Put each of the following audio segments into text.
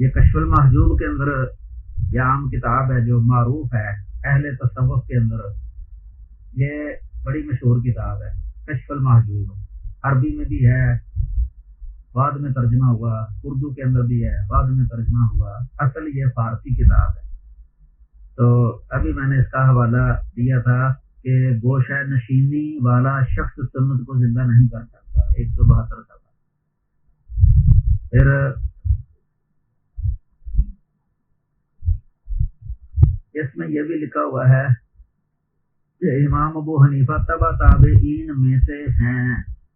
یہ کشف المحجوب کے اندر یہ عام کتاب ہے جو معروف ہے اہل تصوف کے اندر، یہ بڑی مشہور کتاب ہے کشف المحجوب، عربی میں بھی ہے، بعد میں ترجمہ ہوا، اردو کے اندر بھی ہے، بعد میں ترجمہ ہوا، اصل یہ فارسی کتاب ہے۔ تو ابھی میں نے اس کا حوالہ دیا تھا کہ گوشہ نشینی والا شخص سنت کو زندہ نہیں کر سکتا، 172 صفحہ۔ پھر اس میں یہ بھی لکھا ہوا ہے کہ امام ابو حنیفہ تبع تابعین میں سے ہیں،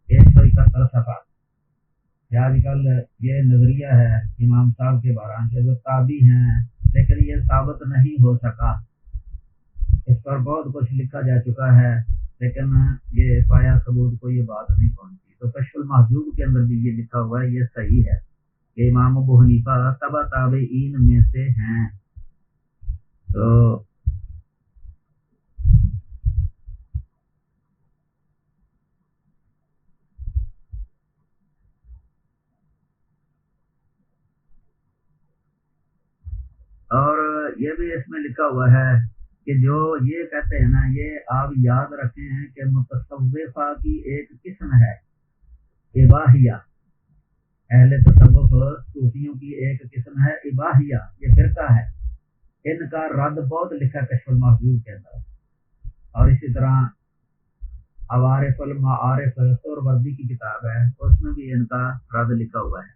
171 صفحہ۔ آج کل یہ نظریہ ہے امام صاحب کے بارے میں جو تابعی ہیں، لیکن یہ ثابت نہیں ہو سکا، اس پر بہت کچھ لکھا جا چکا ہے لیکن یہ پایا ثبوت کو یہ بات نہیں پہنچی۔ تو کشف المحجوب کے اندر بھی یہ لکھا ہوا ہے، یہ صحیح ہے کہ امام ابو حنیفہ تبع تابعین میں سے ہیں۔ تو اور یہ بھی اس میں لکھا ہوا ہے کہ جو یہ کہتے ہیں نا، یہ آپ یاد رکھیں ہیں کہ متصوفہ کی ایک قسم ہے اباحیہ، اہل تصوف صوفیوں کی ایک قسم ہے اباحیہ، یہ فرقہ ہے، ان کا رد بہت لکھا کشف المحجوب کے اندر۔ اور اسی طرح عوارف المعارف سہروردی کی کتاب ہے، اس میں بھی ان کا رد لکھا ہوا ہے۔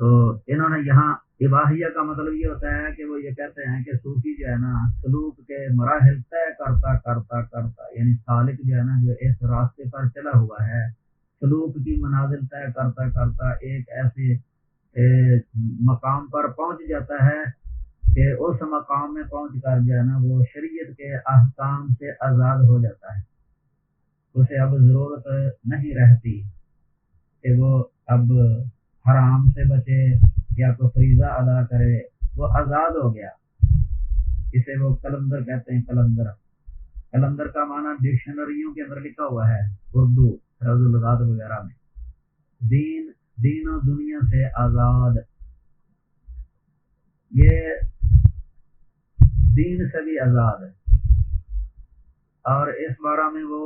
تو انہوں نے یہاں اباحیہ کا مطلب یہ ہوتا ہے کہ وہ یہ کہتے ہیں کہ صوفی جو ہے نا سلوک کے مراحل طے کرتا کرتا کرتا، یعنی سالک جو ہے نا جو اس راستے پر چلا ہوا ہے، سلوک کی منازل طے کرتا کرتا ایک ایسے مقام پر پہنچ جاتا ہے کہ اس مقام میں پہنچ کر جو ہے نا وہ شریعت کے احکام سے آزاد ہو جاتا ہے، اسے اب ضرورت نہیں رہتی کہ وہ اب حرام سے بچے یا کوئی فریضہ ادا کرے، وہ آزاد ہو گیا۔ اسے وہ قلندر کہتے ہیں، قلندر کا معنی ڈکشنریوں کے اندر لکھا ہوا ہے، اردو رز الغات وغیرہ میں، دین و دنیا سے آزاد، یہ دین سے بھی آزاد ہے۔ اور اس بارہ میں وہ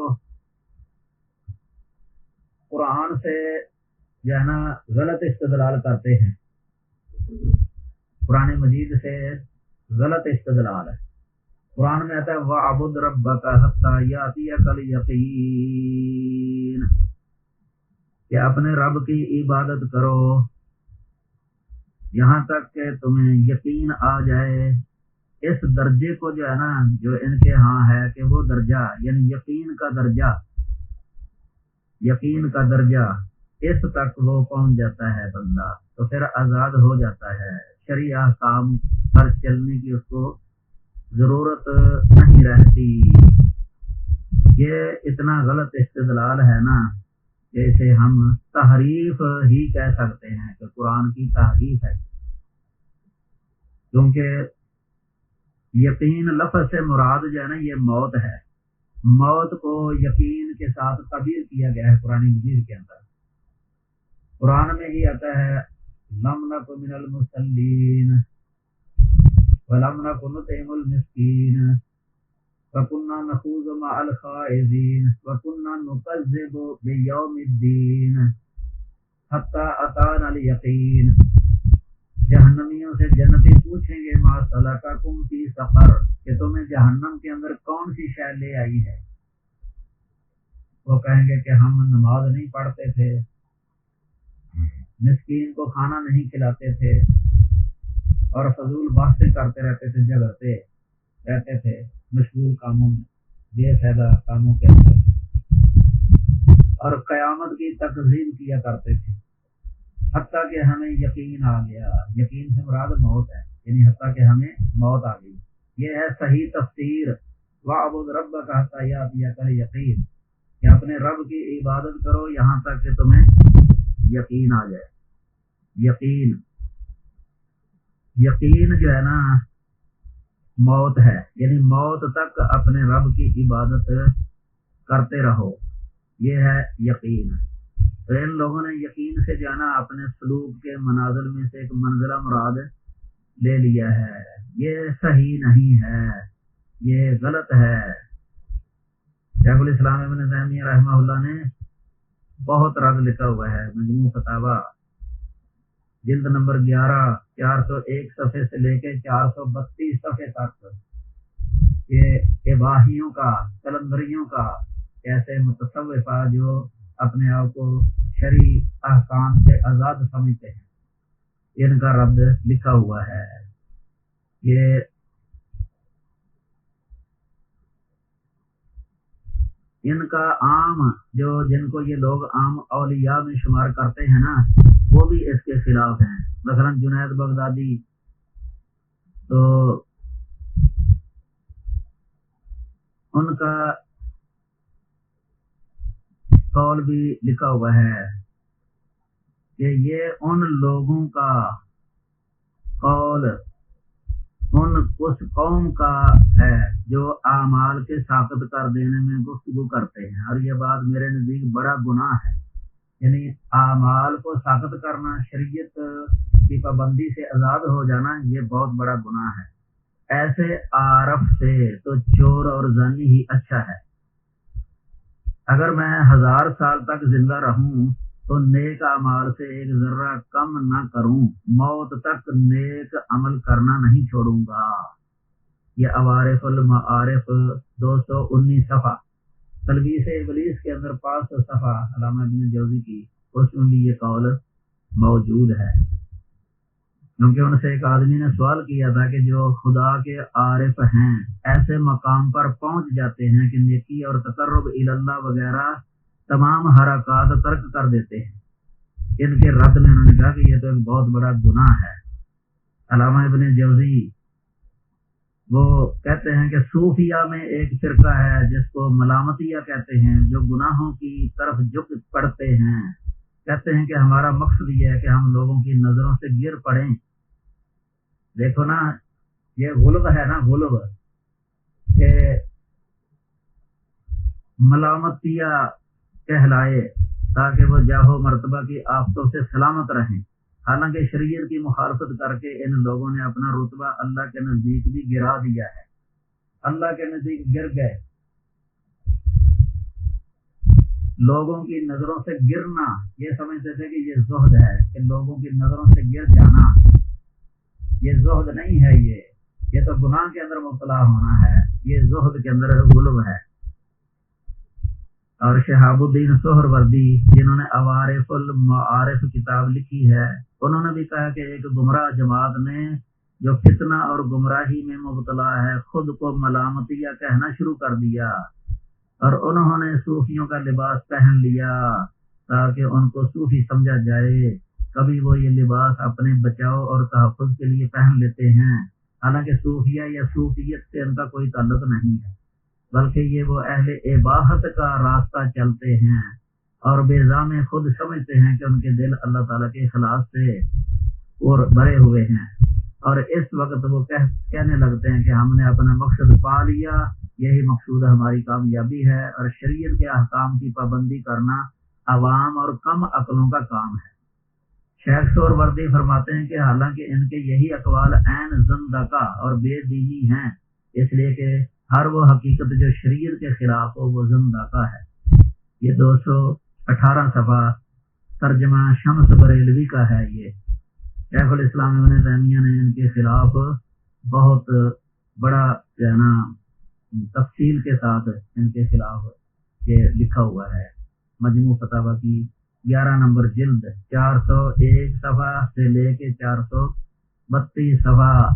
قرآن سے جو ہے نا غلط استدلال کرتے ہیں، قرآن مجید سے غلط استدلال ہے۔ قرآن میں آتا ہے وَعْبُدْ رَبَّكَ حَتَّى يَأْتِيَكَ الْيَقِينُ، کہ اپنے رب کی عبادت کرو یہاں تک کہ تمہیں یقین آ جائے۔ اس درجے کو جو ہے نا جو ان کے ہاں ہے کہ وہ درجہ یعنی یقین کا درجہ اس تک وہ پہنچ جاتا ہے بندہ، تو پھر آزاد ہو جاتا ہے، شرعی احکام پر چلنے کی اس کو ضرورت نہیں رہتی۔ یہ اتنا غلط استدلال ہے نا کہ اسے ہم تحریف ہی کہہ سکتے ہیں کہ قرآن کی تحریف ہے، کیونکہ یقین لفظ سے مراد جو ہے نا یہ موت ہے، موت کو یقین کے ساتھ تعبیر کیا گیا ہے قرآن مجید کے اندر۔ قرآن میں ہی آتا ہے لم نک من المصلین ولم نک نطعم المسکین وکننا نخوض مع الخائضین وکننا نکذب بیوم الدین حتی اتانا الیقین۔ جہنمیوں سے جنتی پوچھیں گے ما سلککم فی سقر، کہ تمہیں جہنم کے اندر کون سی شے لے آئی ہے؟ وہ کہیں گے کہ ہم نماز نہیں پڑھتے تھے، مسکین کو کھانا نہیں کھلاتے تھے، اور فضول باتیں کرتے رہتے تھے، جھگڑتے رہتے تھے مشغول کاموں میں، بے فائدہ کاموں کے اندر، اور قیامت کی تکذیب کیا کرتے تھے، حتیٰ کہ ہمیں یقین آ گیا۔ یقین سے مراد موت ہے، یعنی حتیٰ کہ ہمیں موت آ گئی۔ یہ ہے صحیح تفسیر وَاعْبُدْ رَبَّكَ حَتَّى يَأْتِيَكَ الْيَقِينُ، کہ اپنے رب کی عبادت کرو یہاں تک کہ تمہیں یقین آ جائے۔ یقین جو ہے نا موت ہے، یعنی موت تک اپنے رب کی عبادت کرتے رہو، یہ ہے یقین۔ تو ان لوگوں نے یقین سے جانا اپنے سلوک کے منازل میں سے ایک منزلہ مراد لے لیا ہے، یہ صحیح نہیں ہے، یہ غلط ہے۔ شیخ الاسلام ابن تیمیہ رحمہ اللہ نے بہت رد لکھا ہوا ہے، مجموع فتاوی جلد نمبر 11 401 صفحے سے لے کے 432 صفحے تک، یہ اباحیوں کا، کلندریوں کا، ایسے متصوفہ جو اپنے آپ کو شرعی احکام سے آزاد سمجھتے ہیں، ان کا رد لکھا ہوا ہے۔ یہ ان کا عام جن کو یہ لوگ عام اولیاء میں شمار کرتے ہیں نا، وہ بھی اس کے خلاف ہیں۔ مثلا جنید بغدادی تو ان کا قول بھی لکھا ہوا ہے کہ یہ ان لوگوں کا قول اس قوم کا ہے جو اعمال کے ساقط کر دینے میں گفتگو کرتے ہیں، اور یہ بات میرے نزدیک بڑا گناہ ہے۔ یعنی اعمال کو ساقط کرنا، شریعت کی پابندی سے آزاد ہو جانا، یہ بہت بڑا گناہ ہے۔ ایسے عارف سے تو چور اور زانی ہی اچھا ہے۔ اگر میں 1000 سال تک زندہ رہوں تو نیک اعمال سے ایک ذرہ کم نہ کروں، موت تک نیک عمل کرنا نہیں چھوڑوں گا۔ یہ عوارف المعارف 219 صفحہ، تلبیس ابلیس کے اندر 500 صفحہ علامہ ابن جوزی کی، اس میں بھی یہ قول موجود ہے۔ کیونکہ ان سے ایک آدمی نے سوال کیا تھا کہ جو خدا کے عارف ہیں ایسے مقام پر پہنچ جاتے ہیں کہ نیکی اور تقرب اللہ وغیرہ تمام حرکات ترک کر دیتے ہیں، ان کے رد میں انہوں نے کہا کہ یہ تو ایک بہت بڑا گناہ ہے۔ علامہ ابن جوزی وہ کہتے ہیں کہ صوفیہ میں ایک فرقہ ہے جس کو ملامتیہ کہتے ہیں، جو گناہوں کی طرف جھک پڑتے ہیں، کہتے ہیں کہ ہمارا مقصد یہ ہے کہ ہم لوگوں کی نظروں سے گر پڑیں۔ دیکھو نا، یہ غلو ہے نا، غلو کہ ملامتیہ کہلائے تاکہ وہ جاہو مرتبہ کی آفتوں سے سلامت رہیں، حالانکہ شریعت کی مخالفت کر کے ان لوگوں نے اپنا رتبہ اللہ کے نزدیک بھی گرا دیا ہے، اللہ کے نزدیک گر گئے۔ لوگوں کی نظروں سے گرنا، یہ سمجھتے تھے کہ یہ زہد ہے، کہ لوگوں کی نظروں سے گر جانا یہ زہد نہیں ہے، یہ تو گناہ کے اندر مبتلا ہونا ہے، یہ زہد کے اندر غلو ہے۔ اور شہاب الدین سہروردی جنہوں نے عوارف المعارف کتاب لکھی ہے، انہوں نے بھی کہا کہ ایک گمراہ جماعت نے جو فتنہ اور گمراہی میں مبتلا ہے خود کو ملامتیہ کہنا شروع کر دیا، اور انہوں نے صوفیوں کا لباس پہن لیا تاکہ ان کو صوفی سمجھا جائے۔ کبھی وہ یہ لباس اپنے بچاؤ اور تحفظ کے لیے پہن لیتے ہیں، حالانکہ صوفیہ یا صوفیت سے ان کا کوئی تعلق نہیں ہے، بلکہ یہ وہ اہل اباحت کا راستہ چلتے ہیں اور بیضا میں خود سمجھتے ہیں کہ ان کے دل اللہ تعالیٰ کے اخلاص سے اور بھرے ہوئے ہیں، اور اس وقت وہ کہنے لگتے ہیں کہ ہم نے اپنا مقصد پا لیا، یہی مقصود ہماری کامیابی ہے، اور شریعت کے احکام کی پابندی کرنا عوام اور کم عقلوں کا کام ہے۔ شیخ سہروردی فرماتے ہیں کہ حالانکہ ان کے یہی اقوال عین زندقہ اور بے دینی ہیں، اس لیے کہ ہر وہ حقیقت جو شریعت کے خلاف ہو وہ زندقہ ہے۔ یہ 218 صفحہ ترجمہ شمس بریلوی کا ہے۔ یہ شیخ الاسلام ابن تیمیہ نے ان کے خلاف بہت بڑا تفصیل کے ساتھ ان کے خلاف یہ لکھا ہوا ہے، مجموع فتاوی کی 11 نمبر جلد 401 صفحہ سے لے کے 432 صفحہ۔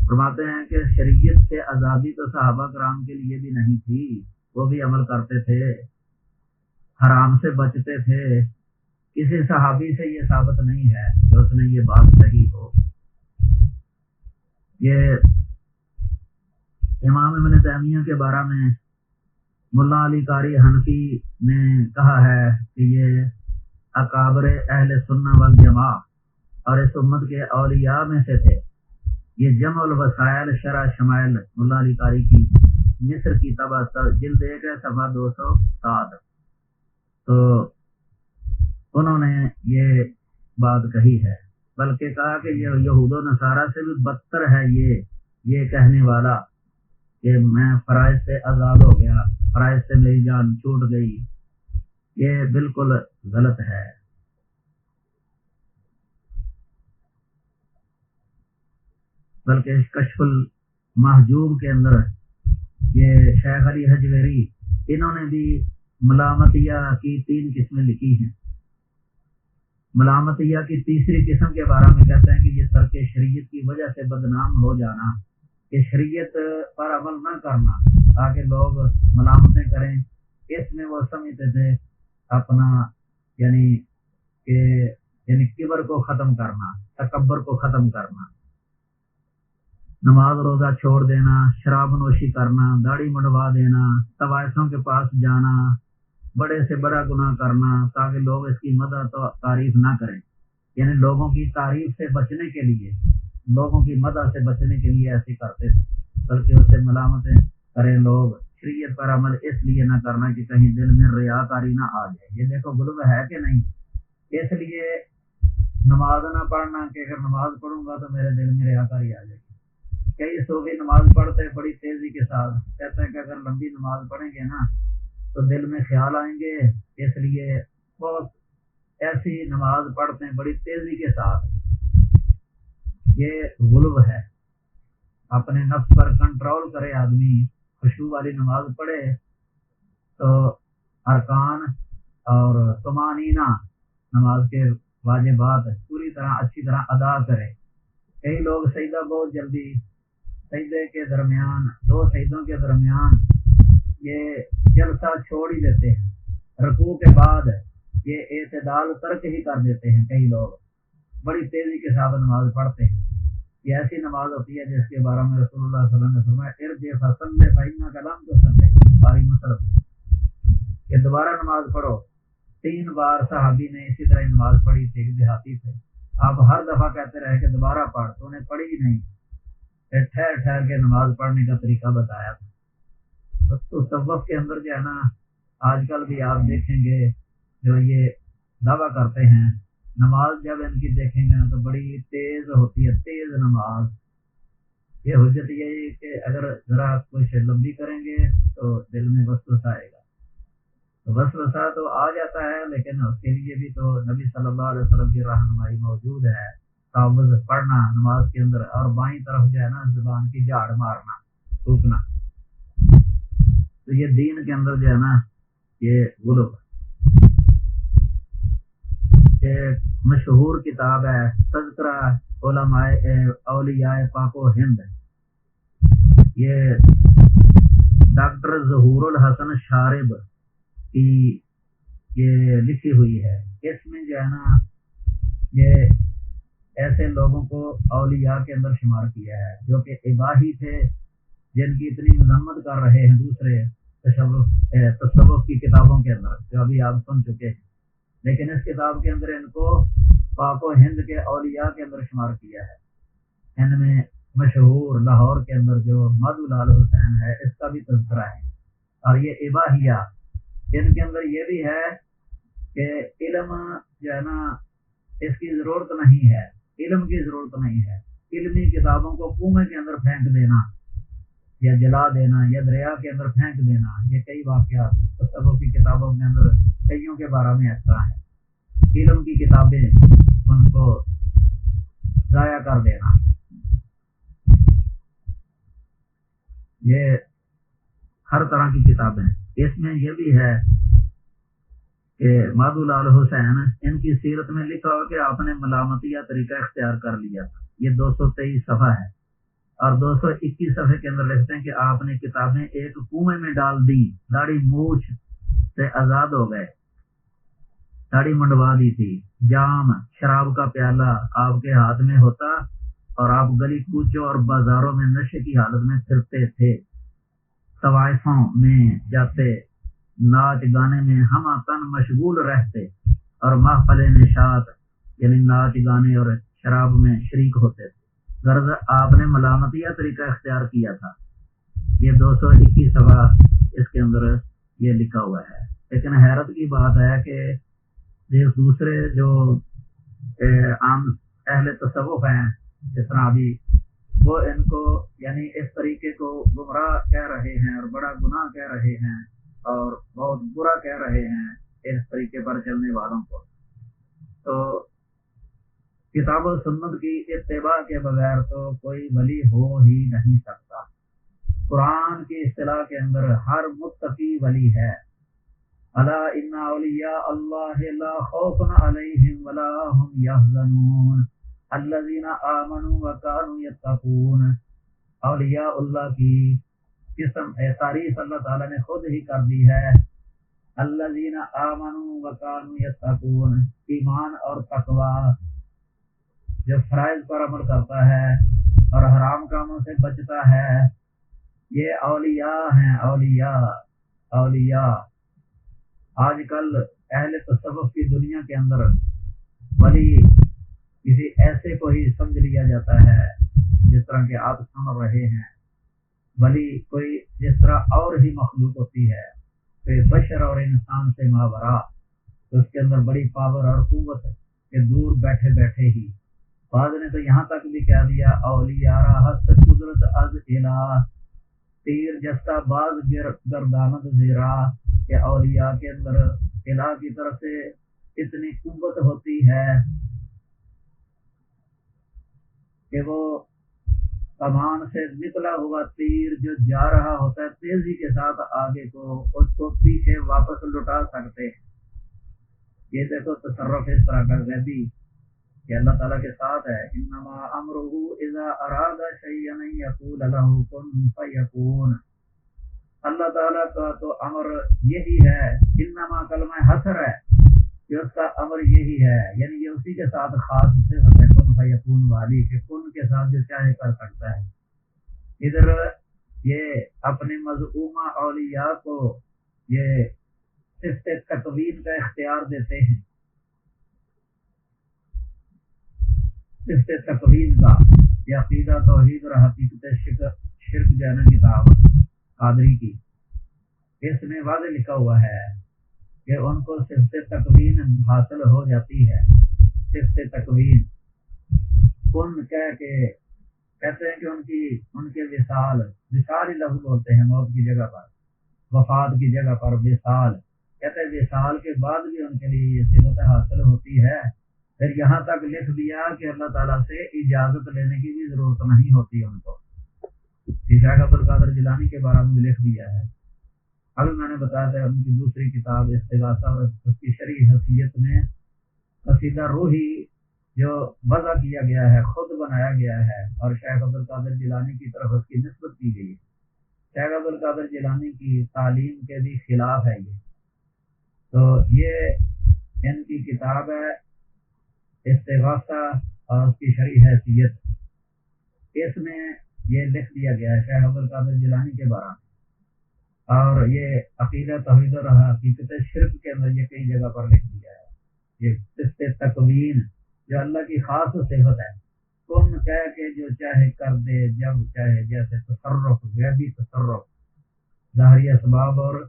فرماتے ہیں کہ شریعت سے آزادی تو صحابہ کرام کے لیے بھی نہیں تھی، وہ بھی عمل کرتے تھے، حرام سے بچتے تھے، کسی صحابی سے یہ ثابت نہیں ہے کہ اس نے یہ بات صحیح ہو۔ یہ امام ابن تیمیہ کے بارے میں ملا علی قاری حنفی نے کہا ہے کہ یہ اکابر اہل سنہ والجماع اور اس امت کے اولیاء میں سے تھے۔ یہ جمع الوسائل شرح شمائل ملا علی قاری کی مصر کی طبع جلد 1 صفحہ 207۔ تو انہوں نے یہ بات کہی ہے، بلکہ کہا کہ یہ یہود و نصارہ سے بھی بدتر ہے یہ کہنے والا کہ میں فرائض سے آزاد ہو گیا، فرائض سے میری جان چھوٹ گئی، یہ بالکل غلط ہے۔ بلکہ کشف المحجوب کے اندر یہ شیخ علی حجویری انہوں نے بھی ملامتیہ کی 3 قسمیں لکھی ہیں۔ ملامتیہ کی تیسری قسم کے بارے میں کہتے ہیں کہ یہ ترک شریعت کی وجہ سے بدنام ہو جانا، کہ شریعت پر عمل نہ کرنا تاکہ لوگ ملامتیں کریں، اس میں وہ سمجھتے تھے اپنا یعنی کبر کو ختم کرنا، تکبر کو ختم کرنا، نماز روزہ چھوڑ دینا، شراب نوشی کرنا، داڑھی منڈوا دینا، طوائفوں کے پاس جانا، بڑے سے بڑا گناہ کرنا تاکہ لوگ اس کی مدح تو تعریف نہ کریں، یعنی لوگوں کی تعریف سے بچنے کے لیے، لوگوں کی مدح سے بچنے کے لیے ایسے کرتے تھے، بلکہ اس سے ملامتیں کریں لوگ۔ شریعت پر عمل اس لیے نہ کرنا کہ کہیں دل میں ریاکاری نہ آ جائے، یہ دیکھو غلو ہے کہ نہیں، اس لیے نماز نہ پڑھنا کہ اگر نماز پڑھوں گا تو میرے دل میں ریاکاری آ جائے گی۔ کئی صوفی نماز پڑھتے بڑی تیزی کے ساتھ، کہتے ہیں کہ اگر لمبی نماز پڑھیں گے نا تو دل میں خیال آئیں گے، اس لیے بہت ایسی نماز پڑھتے ہیں بڑی تیزی کے ساتھ، یہ غلو ہے۔ اپنے نفس پر کنٹرول کرے آدمی، خشوع والی نماز پڑھے تو ارکان اور طمانینہ نماز کے واجبات پوری طرح اچھی طرح ادا کرے۔ کئی لوگ سجدہ بہت جلدی، سجدے کے درمیان 2 سجدوں کے درمیان یہ جلسہ چھوڑ ہی دیتے ہیں، رکوع کے بعد یہ اعتدال ترک ہی کر دیتے ہیں، کئی لوگ بڑی تیزی کے ساتھ نماز پڑھتے ہیں۔ یہ ایسی نماز ہوتی ہے جس کے بارے میں رسول اللہ صلی اللہ علیہ وسلم نے فرمایا ارجع فصلی فإنک لم تصلی، بخاری مسلم، کہ دوبارہ نماز پڑھو۔ 3 بار صحابی نے اسی طرح نماز پڑھی تھی، ایک دیہاتی تھے، آپ ہر دفعہ کہتے رہے کہ دوبارہ پڑھ، تو انہیں پڑھی ہی نہیں، پھر ٹھہر ٹھہر کے نماز پڑھنے کا طریقہ بتایا تھا۔ تو تصوف کے اندر جو ہے نا، آج کل بھی آپ دیکھیں گے جو یہ دعویٰ کرتے ہیں، نماز جب ان کی دیکھیں گے نا تو بڑی تیز ہوتی ہے، تیز نماز۔ یہ حجت یہی کہ اگر ذرا کچھ لمبی کریں گے تو دل میں وسوسہ آئے گا، تو وسوسہ تو آ جاتا ہے، لیکن اس کے لیے بھی تو نبی صلی اللہ علیہ وسلم کی رہنمائی موجود ہے، تعوذ پڑھنا نماز کے اندر، اور بائیں طرف جو ہے نا زبان کی جھاڑ مارنا، تھوکنا۔ تو یہ دین کے اندر جو ہے نا یہ غلو۔ ایک مشہور کتاب ہے تذکرہ علماء اولیاء پاک و ہند، یہ ڈاکٹر ظہور الحسن شارب کی یہ لکھی ہوئی ہے۔ اس میں جو ہے نا یہ ایسے لوگوں کو اولیاء کے اندر شمار کیا ہے جو کہ اباہی تھے، جن کی اتنی مذمت کر رہے ہیں دوسرے تصوف کی کتابوں کے اندر جو ابھی آپ سن چکے ہیں، لیکن اس کتاب کے اندر ان کو پاک و ہند کے اولیاء کے اندر شمار کیا ہے۔ ان میں مشہور لاہور کے اندر جو مدھو لال حسین ہے، اس کا بھی تذکرہ ہے، اور یہ اباہیہ ان کے اندر یہ بھی ہے کہ علم جو ہے نا اس کی ضرورت نہیں ہے، علم کی ضرورت نہیں ہے، علمی کتابوں کو کنویں کے اندر پھینک دینا یا جلا دینا یا دریا کے اندر پھینک دینا، یہ کئی واقعات تصوف کی کتابوں کے اندر کئیوں کے بارے میں اس طرح ہے۔ علم کی کتابیں ان کو ضائع کر دینا، یہ ہر طرح کی کتابیں۔ اس میں یہ بھی ہے کہ مادھو لال حسین ان کی سیرت میں لکھا ہو کہ آپ نے ملامتیہ طریقہ اختیار کر لیا تھا، یہ 223 صفحہ ہے، اور 221 صفحے کے اندر لکھتے ہیں کہ آپ نے کتابیں ایک کنویں میں ڈال دی، داڑھی مونچھ سے آزاد ہو گئے، داڑھی منڈوا دی تھی، جام شراب کا پیالہ آپ کے ہاتھ میں ہوتا اور آپ گلی کوچوں اور بازاروں میں نشے کی حالت میں پھرتے تھے، طوائفوں میں جاتے، ناچ گانے میں ہم تن مشغول رہتے اور محفل نشاط یعنی ناچ گانے اور شراب میں شریک ہوتے تھے، غرض آپ نے ملامتیہ طریقہ اختیار کیا تھا۔ یہ 221 صفحہ اس کے اندر یہ لکھا ہوا ہے۔ لیکن حیرت کی بات ہے کہ یہ دوسرے جو عام اہل تصوف ہیں جس طرح ابھی وہ ان کو یعنی اس طریقے کو گمراہ کہہ رہے ہیں اور بڑا گناہ کہہ رہے ہیں اور بہت برا کہہ رہے ہیں اس طریقے پر چلنے والوں کو. تو کتاب و سنت کی اتباع کے بغیر تو کوئی ولی ہو ہی نہیں سکتا. قرآن کی اصطلاح کے اندر ہر متقی ولی ہے. الا ان اولیاء اللہ لا خوف علیہم ولا هم يحزنون الذین آمنوا وكانوا يتقون. اولیاء اللہ کی قسم تعریف اللہ تعالیٰ نے خود ہی کر دی ہے. الذین آمنوا وكانوا يتقون، ایمان اور تقوی، جو فرائض پر عمل کرتا ہے اور حرام کاموں سے بچتا ہے، یہ اولیاء ہیں. اولیاء آج کل اہل تصوف کی دنیا کے اندر ولی کسی ایسے کو ہی سمجھ لیا جاتا ہے جس طرح کہ آپ سن رہے ہیں. ولی کوئی جس طرح اور ہی مخلوق ہوتی ہے، کوئی بشر اور انسان سے ماورا، تو اس کے اندر بڑی پاور اور قوت ہے کہ دور بیٹھے بیٹھے ہی. بعض نے تو یہاں تک بھی کہہ دیا اولیاء ہست قدرت از الہ، تیر جستا باز گردانت زیرا، کہ اولیاء کے اندر الہ کی طرف سے اتنی قوت ہوتی ہے کہ وہ کمان سے نکلا ہوا تیر جو جا رہا ہوتا ہے تیزی کے ساتھ آگے کو اس کو پیچھے واپس لٹا سکتے. یہ دیکھو تصرف اس طرح کا غیبی کہ اللہ تعالیٰ کے ساتھ ہے. انما امرہ اذا اراد شیئا ان یقول لہ کن فیکون. اللہ تعالیٰ کا تو امر یہی ہے، انما کلمہ حصر ہے کہ اس کا امر یہی ہے، یعنی یہ اسی کے ساتھ خاص صفت ہے کن فیکون والی، کہ کن کے ساتھ جو چاہے کر سکتا ہے. ادھر یہ اپنے مزعومہ اولیاء کو یہ صفت تکوین کا اختیار دیتے ہیں. صفت تکوین کا یہ عقیدہ توحید اور حقیقت شرک جو ہے نا کتاب قادری کی، اس میں واضح لکھا ہوا ہے کہ ان کو صفت تکوین حاصل ہو جاتی ہے. صفت تکوین کن کہہ کے کہتے ہیں کہ ان کے وصال ہی لفظ بولتے ہیں موت کی جگہ پر، وفات کی جگہ پر وصال کہتے ہیں. وصال کے بعد بھی ان کے لیے یہ صفت حاصل ہوتی ہے. پھر یہاں تک لکھ دیا کہ اللہ تعالیٰ سے اجازت لینے کی بھی ضرورت نہیں ہوتی ان کو. شیخ عبد القادر جیلانی کے بارے میں لکھ دیا ہے. ابھی میں نے بتایا تھا ان کی دوسری کتاب استغاثہ اور اس کی شرعی حیثیت میں قصیدہ روحی جو وضع کیا گیا ہے خود بنایا گیا ہے اور شیخ عبد القادر جیلانی کی طرف اس کی نسبت کی گئی ہے. شیخ عبد القادر جیلانی کی تعلیم کے بھی خلاف ہے یہ. تو یہ ان کی کتاب ہے استغاثہ اور اس کی شرعی حیثیت. اس میں یہ لکھ دیا گیا ہے شیخ عبد القادر جیلانی کے بارے میں، اور یہ عقیدہ توحید اور حقیقت شرک کے اندر یہ کئی جگہ پر لکھ دیا ہے. یہ صفت تکوین جو اللہ کی خاص صفت ہے، کن کہہ کے جو چاہے کر دے جب چاہے، جیسے تصرف غیبی تصرف ظاہری اسباب اور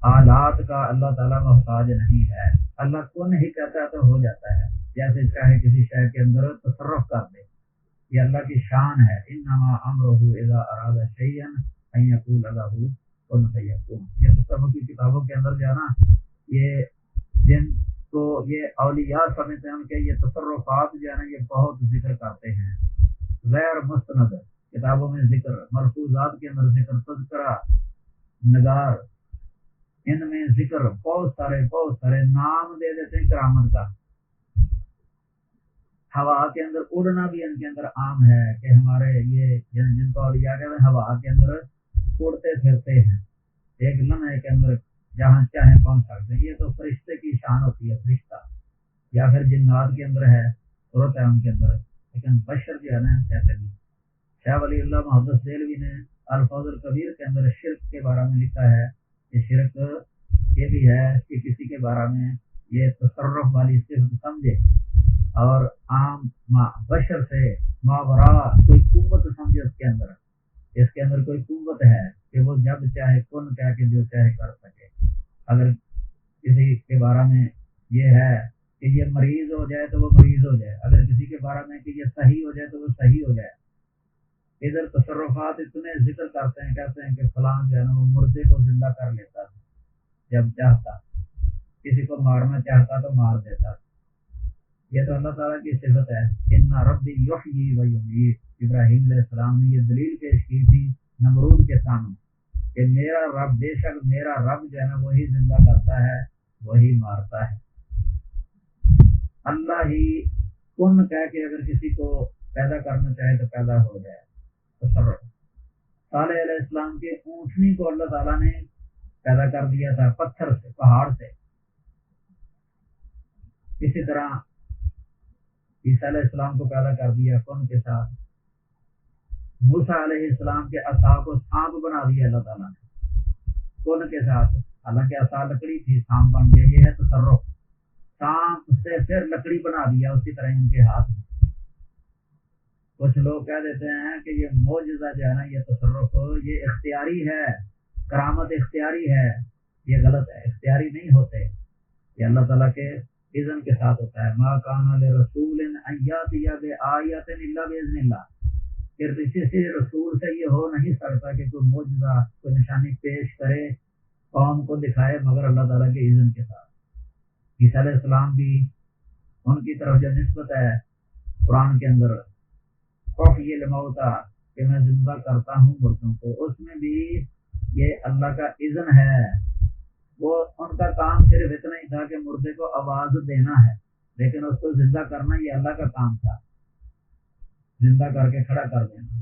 آلات کا اللہ تعالیٰ محتاج نہیں ہے. اللہ کن ہی کہتا ہے تو ہو جاتا ہے، جیسے چاہے کسی شے کے اندر تصرف کر دے. یہ اللہ کی شان ہے. انما امرہ اذا اراد شیئا ان یقول لہ کن فیکون. یہ تصوف کی کتابوں کے اندر جو ہے نا، یہ جن کو یہ اولیاء سمجھتے ہیں ان کے یہ تصرفات جو ہے نا یہ بہت ذکر کرتے ہیں. غیر مستند کتابوں میں ذکر، مرفوضات کے اندر ذکر، تذکرہ، نگار، ان میں ذکر بہت سارے نام دے دیتے ہیں کرامت کا. ہوا کے اندر اڑنا بھی ان کے اندر عام ہے کہ ہمارے یہ جن کو اولیاء کہتے ہیں ہوا کے اندر اڑتے پھرتے ہیں، ایک لمحے کے اندر جہاں چاہیں پہنچ سکتے ہیں. یہ تو فرشتے کی شان ہوتی ہے، فرشتہ یا پھر جنات کے اندر ہے، صورت ہے ان کے اندر، لیکن بشر جو ہے نا کہتے نہیں. شاہ ولی اللہ محدث دہلوی نے الفاظ الکبیر کے اندر شرک کے بارے میں لکھا ہے کہ شرک یہ بھی ہے کہ کسی کے بارے میں یہ تصرف والی صفت سمجھے اور عام بشر سے ماورا کوئی قوت سمجھے اس کے اندر کوئی قوت ہے کہ وہ جب چاہے کن کہہ کے جو چاہے کر سکے. اگر کسی کے بارے میں یہ ہے کہ یہ مریض ہو جائے تو وہ مریض ہو جائے، اگر کسی کے بارے میں کہ یہ صحیح ہو جائے تو وہ صحیح ہو جائے۔ ادھر تصرفات اتنے ذکر کرتے ہیں، کہتے ہیں کہ فلاں جو ہے نا وہ مردے کو زندہ کر لیتا تھا جب چاہتا، کسی کو مارنا چاہتا تو مار دیتا تھا۔ یہ تو اللہ تعالیٰ کی صفت ہے، ان ربی یحیی و یمیت۔ ابراہیم علیہ السلام نے یہ دلیل پیش کی تھی نمرود کے سامنے کہ میرا رب، بے شک میرا رب جو ہے نا وہی زندہ کرتا ہے وہی مارتا ہے۔ اللہ ہی کن کہہ کے اگر کسی کو پیدا کرنا چاہے تو پیدا ہو جائے۔ تصرف صالح علیہ السلام کے اونٹنی کو اللہ تعالیٰ نے پیدا کر دیا تھا پتھر سے، پہاڑ سے۔ اسی طرح عیسیٰ علیہ السلام کو پیدا کر دیا کن کے ساتھ۔ موسیٰ علیہ السلام کے عصا کو سانپ بنا دیا اللہ تعالیٰ نے کن کے ساتھ، حالانکہ عصا لکڑی تھی، سانپ بن گیا۔ یہ ہے تصرف، سانپ سے پھر لکڑی بنا دیا اسی طرح ان کے ہاتھ میں۔ کچھ لوگ کہہ دیتے ہیں کہ یہ معجزہ جو ہے نا یہ تصرف یہ اختیاری ہے، کرامت اختیاری ہے۔ یہ غلط ہے، اختیاری نہیں ہوتے، یہ اللہ تعالیٰ کے اذن کے ساتھ ہوتا ہے۔ ما کان لرسول ان یاتی بآیۃ الا باذن اللہ، پھر کسی رسول سے یہ ہو نہیں سکتا کہ کوئی معجزہ، کوئی نشانی پیش کرے، قوم کو دکھائے، مگر اللہ تعالیٰ کے اذن کے ساتھ۔ عیسیٰ علیہ السلام بھی ان کی طرف جو نسبت ہے قرآن کے اندر احیی الموتیٰ کہ میں زندہ کرتا ہوں مردوں کو، اس میں بھی یہ اللہ کا اذن ہے۔ وہ ان کا کام صرف اتنا ہی تھا کہ مردے کو آواز دینا ہے، لیکن اس کو زندہ کرنا یہ اللہ کا کام تھا، زندہ کر کے کھڑا کر دینا۔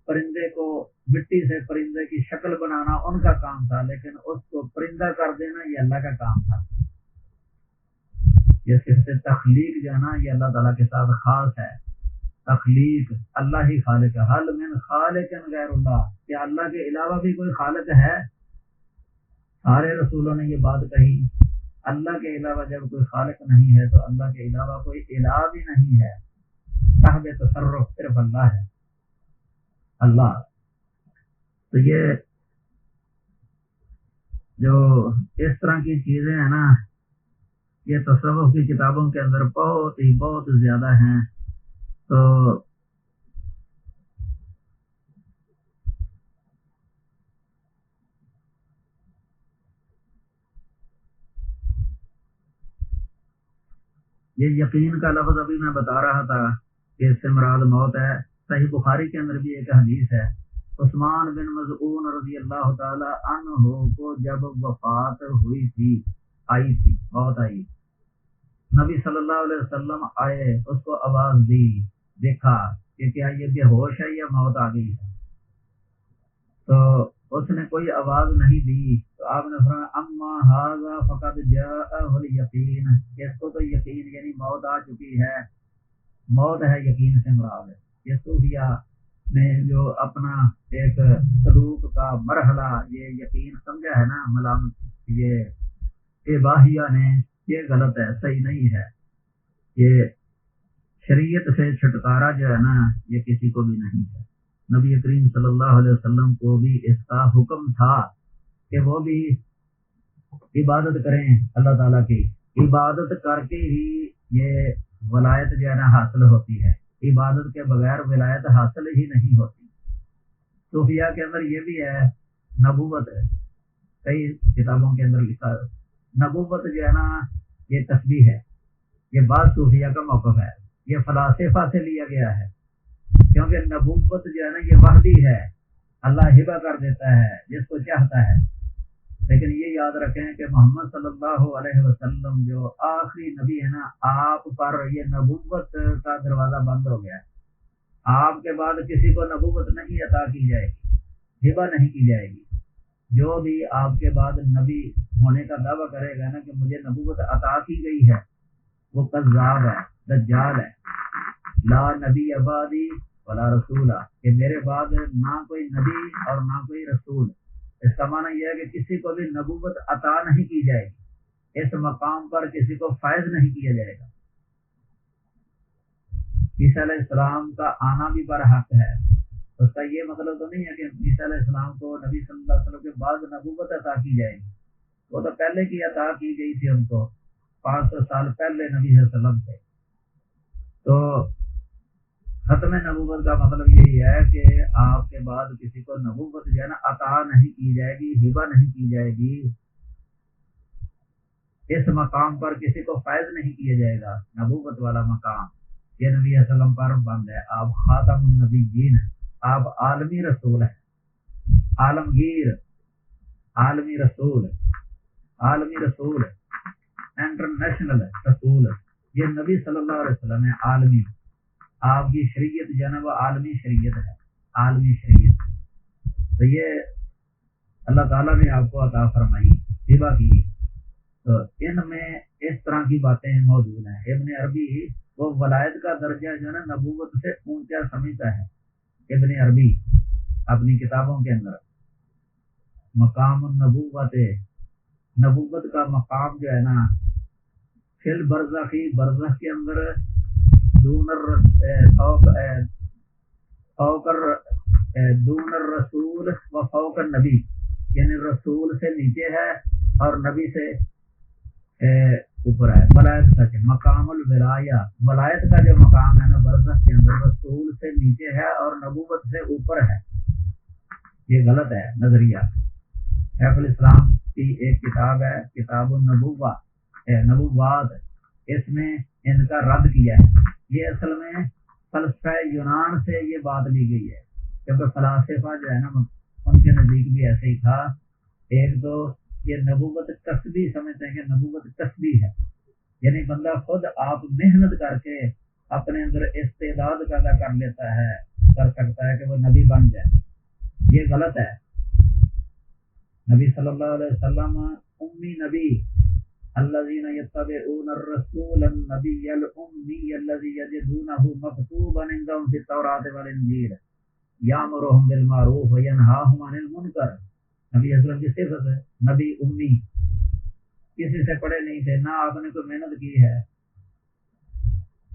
پرندے کو مٹی سے پرندے کی شکل بنانا ان کا کام تھا، لیکن اس کو پرندہ کر دینا یہ اللہ کا کام تھا۔ یہ صرف تخلیق جو ہے نا یہ اللہ تعالیٰ کے ساتھ خاص ہے۔ تخلیق اللہ ہی خالق ہے۔ حل من خالق غیر اللہ، کیا اللہ کے علاوہ بھی کوئی خالق ہے؟ سارے رسولوں نے یہ بات کہی، اللہ کے علاوہ جب کوئی خالق نہیں ہے تو اللہ کے علاوہ کوئی الہ بھی نہیں ہے۔ صاحب تصرف صرف اللہ ہے، اللہ۔ تو یہ جو اس طرح کی چیزیں ہیں نا یہ تصوف کی کتابوں کے اندر بہت زیادہ ہیں۔ تو یہ یقین کا لفظ ابھی میں بتا رہا تھا کہ اس سے مراد موت ہے۔ صحیح بخاری کے اندر بھی ایک حدیث ہے، عثمان بن مظعون رضی اللہ تعالی عنہ کو جب وفات ہوئی تھی، موت آئی، نبی صلی اللہ علیہ وسلم آئے، اس کو آواز دی، دیکھا کہ کیا یہ بے ہوش ہے یا موت آ گئی ہے، تو اس نے کوئی آواز نہیں دی، تو آپ نے فرمایا اما ھذا فقد جاءہ الیقین، اس کو تو یقین یعنی موت آ چکی ہے۔ موت ہے یقین سے مراد ہے۔ یہ صوفیہ نے جو اپنا ایک سلوک کا مرحلہ یہ یقین سمجھا ہے نا، ملامت یہ اباہیہ نے، یہ غلط ہے، صحیح نہیں ہے۔ یہ شریعت سے چھٹکارا جو ہے نا یہ کسی کو بھی نہیں ہے۔ نبی کریم صلی اللہ علیہ وسلم کو بھی اس کا حکم تھا کہ وہ بھی عبادت کریں اللہ تعالیٰ کی، عبادت کر کے ہی یہ ولایت جو ہے نا حاصل ہوتی ہے، عبادت کے بغیر ولایت حاصل ہی نہیں ہوتی۔ صوفیہ کے اندر یہ بھی ہے، نبوت ہے، کئی کتابوں کے اندر لکھا ہے نبوت جو ہے نا یہ تسبیح ہے، یہ بعض صوفیہ کا موقف ہے، یہ فلاسفہ سے لیا گیا ہے، کیونکہ نبوت جو ہے نا یہ وحدی ہے، اللہ ہبہ کر دیتا ہے جس کو چاہتا ہے۔ لیکن یہ یاد رکھیں کہ محمد صلی اللہ علیہ وسلم جو آخری نبی ہے نا، آپ پر یہ نبوت کا دروازہ بند ہو گیا ہے، آپ کے بعد کسی کو نبوت نہیں عطا کی جائے گی، ہبہ نہیں کی جائے گی۔ جو بھی آپ کے بعد نبی ہونے کا دعویٰ کرے گا نا کہ مجھے نبوت عطا کی گئی ہے، وہ کذاب ہے، دجال ہے۔ لا نبی بعدی ولا رسول، کہ میرے بعد نہ کوئی نبی اور نہ کوئی رسول۔ اس کا معنی یہ ہے کہ کسی کو بھی نبوت عطا نہیں کی جائے گی، اس مقام پر کسی کو فائز نہیں کیا جائے گا۔ عیسیٰ علیہ السلام کا آنا بھی برحق ہے، اس کا یہ مطلب تو نہیں ہے کہ عیسیٰ علیہ السلام کو نبی صلی اللہ علیہ وسلم کے بعد نبوت عطا کی جائے گی، وہ تو پہلے کی عطا کی گئی تھی ان کو 500 سال پہلے نبی صلی اللہ علیہ وسلم سے. تو ختم نبوت کا مطلب یہی ہے کہ آپ کے بعد کسی کو نبوت جو ہے نا عطا نہیں کی جائے گی، ہبہ نہیں کی جائے گی، اس مقام پر کسی کو فائز نہیں کیا جائے گا. نبوت والا مقام یہ نبی صلی اللہ علیہ وسلم پر بند ہے. آپ خاتم النبیین ہیں، آپ عالمی رسول ہیں، عالمگیر، عالمی رسول، عالمی رسول، انٹرنیشنل رسول. یہ نبی صلی اللہ علیہ وسلم ہے عالمی. آپ کی شریعت جو ہے نا وہ عالمی شریعت ہے، عالمی شریعت. تو یہ اللہ تعالیٰ نے آپ کو عطا فرمائی، ہبہ کی. تو ان میں اس طرح کی باتیں موجود ہیں. ابن عربی وہ ولایت کا درجہ جو ہے نا نبوت سے اونچا سمجھتا ہے. ابن عربی اپنی کتابوں کے اندر مقام النبوت، نبوت کا مقام جو ہے نا فی البرزخی، برزخ کے اندر دون الرسول و فوق النبی، یعنی رسول سے نیچے ہے اور نبی سے اوپر ہے. ولایت کا مقام الولایہ، ولایت کا جو مقام ہے نا برزخ کے اندر رسول سے نیچے ہے اور نبوت سے اوپر ہے. یہ غلط ہے نظریہ. شیخ الاسلام کی ایک کتاب ہے کتاب النبوہ، نبوات، اس میں ان کا رد کیا ہے. یہ اصل میں فلسفہ یونان سے یہ بات لی گئی ہے، کیونکہ فلاسفہ جو ہے نا ان کے نزدیک بھی ایسے ہی تھا. ایک تو یہ نبوت کسبی سمجھتے ہیں کہ نبوت کسبی ہے، یعنی بندہ خود آپ محنت کر کے اپنے اندر استعداد پیدا کر لیتا ہے، کر سکتا ہے کہ وہ نبی بن جائے. یہ غلط ہے. نبی صلی اللہ علیہ وسلم امی نبی، الذین یتبعون الرسول النبی الامی الذی یجدونہ مکتوبا عندہم فی التوراۃ والانجیل یامرہم بالمعروف وینہاہم عن المنکر. نبی اسلم کی صفت ہے نبی امی، کسی سے پڑھے نہیں تھے، نہ آپ نے کوئی محنت کی ہے،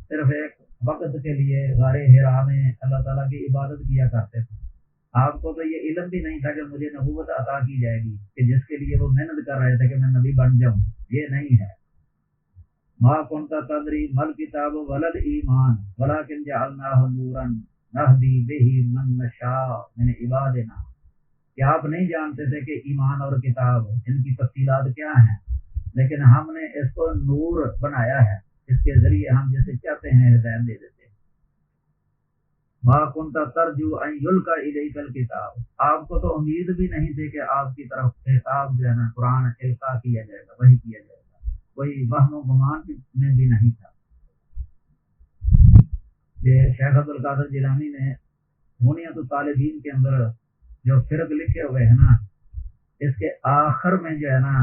صرف ایک وقت کے لیے غار حرا میں اللہ تعالیٰ کی عبادت کیا کرتے تھے. آپ کو تو یہ علم بھی نہیں تھا کہ مجھے نبوت عطا کی جائے گی، کہ جس کے لیے وہ محنت کر رہے تھے کہ میں نبی بن جاؤں. یہ نہیں ہے. ما کنت تدری مل کتاب ولل ایمان ولکن جعلناہ نورا نہدی بہ من نشاء من عبادنا. کہ آپ نہیں جانتے تھے کہ ایمان اور کتاب ان کی تفصیلات کیا ہیں، لیکن ہم نے اس کو نور بنایا ہے، اس کے ذریعے ہم جیسے چاہتے ہیں ہدایت دے دیتے. ما کنت ترجو ان یلقی الیک الکتاب. آپ کو تو امید بھی نہیں تھی کہ آپ کی طرف کتاب جو ہے نا قرآن القا کیا جائے گا، وحی کیا جائے گا. کوئی وہم و گمان میں بھی نہیں تھا. یہ شیخ عبد القادر جیلانی نے منیت الطالبین کے اندر جو فرق لکھے ہوئے ہیں نا، اس کے آخر میں جو ہے نا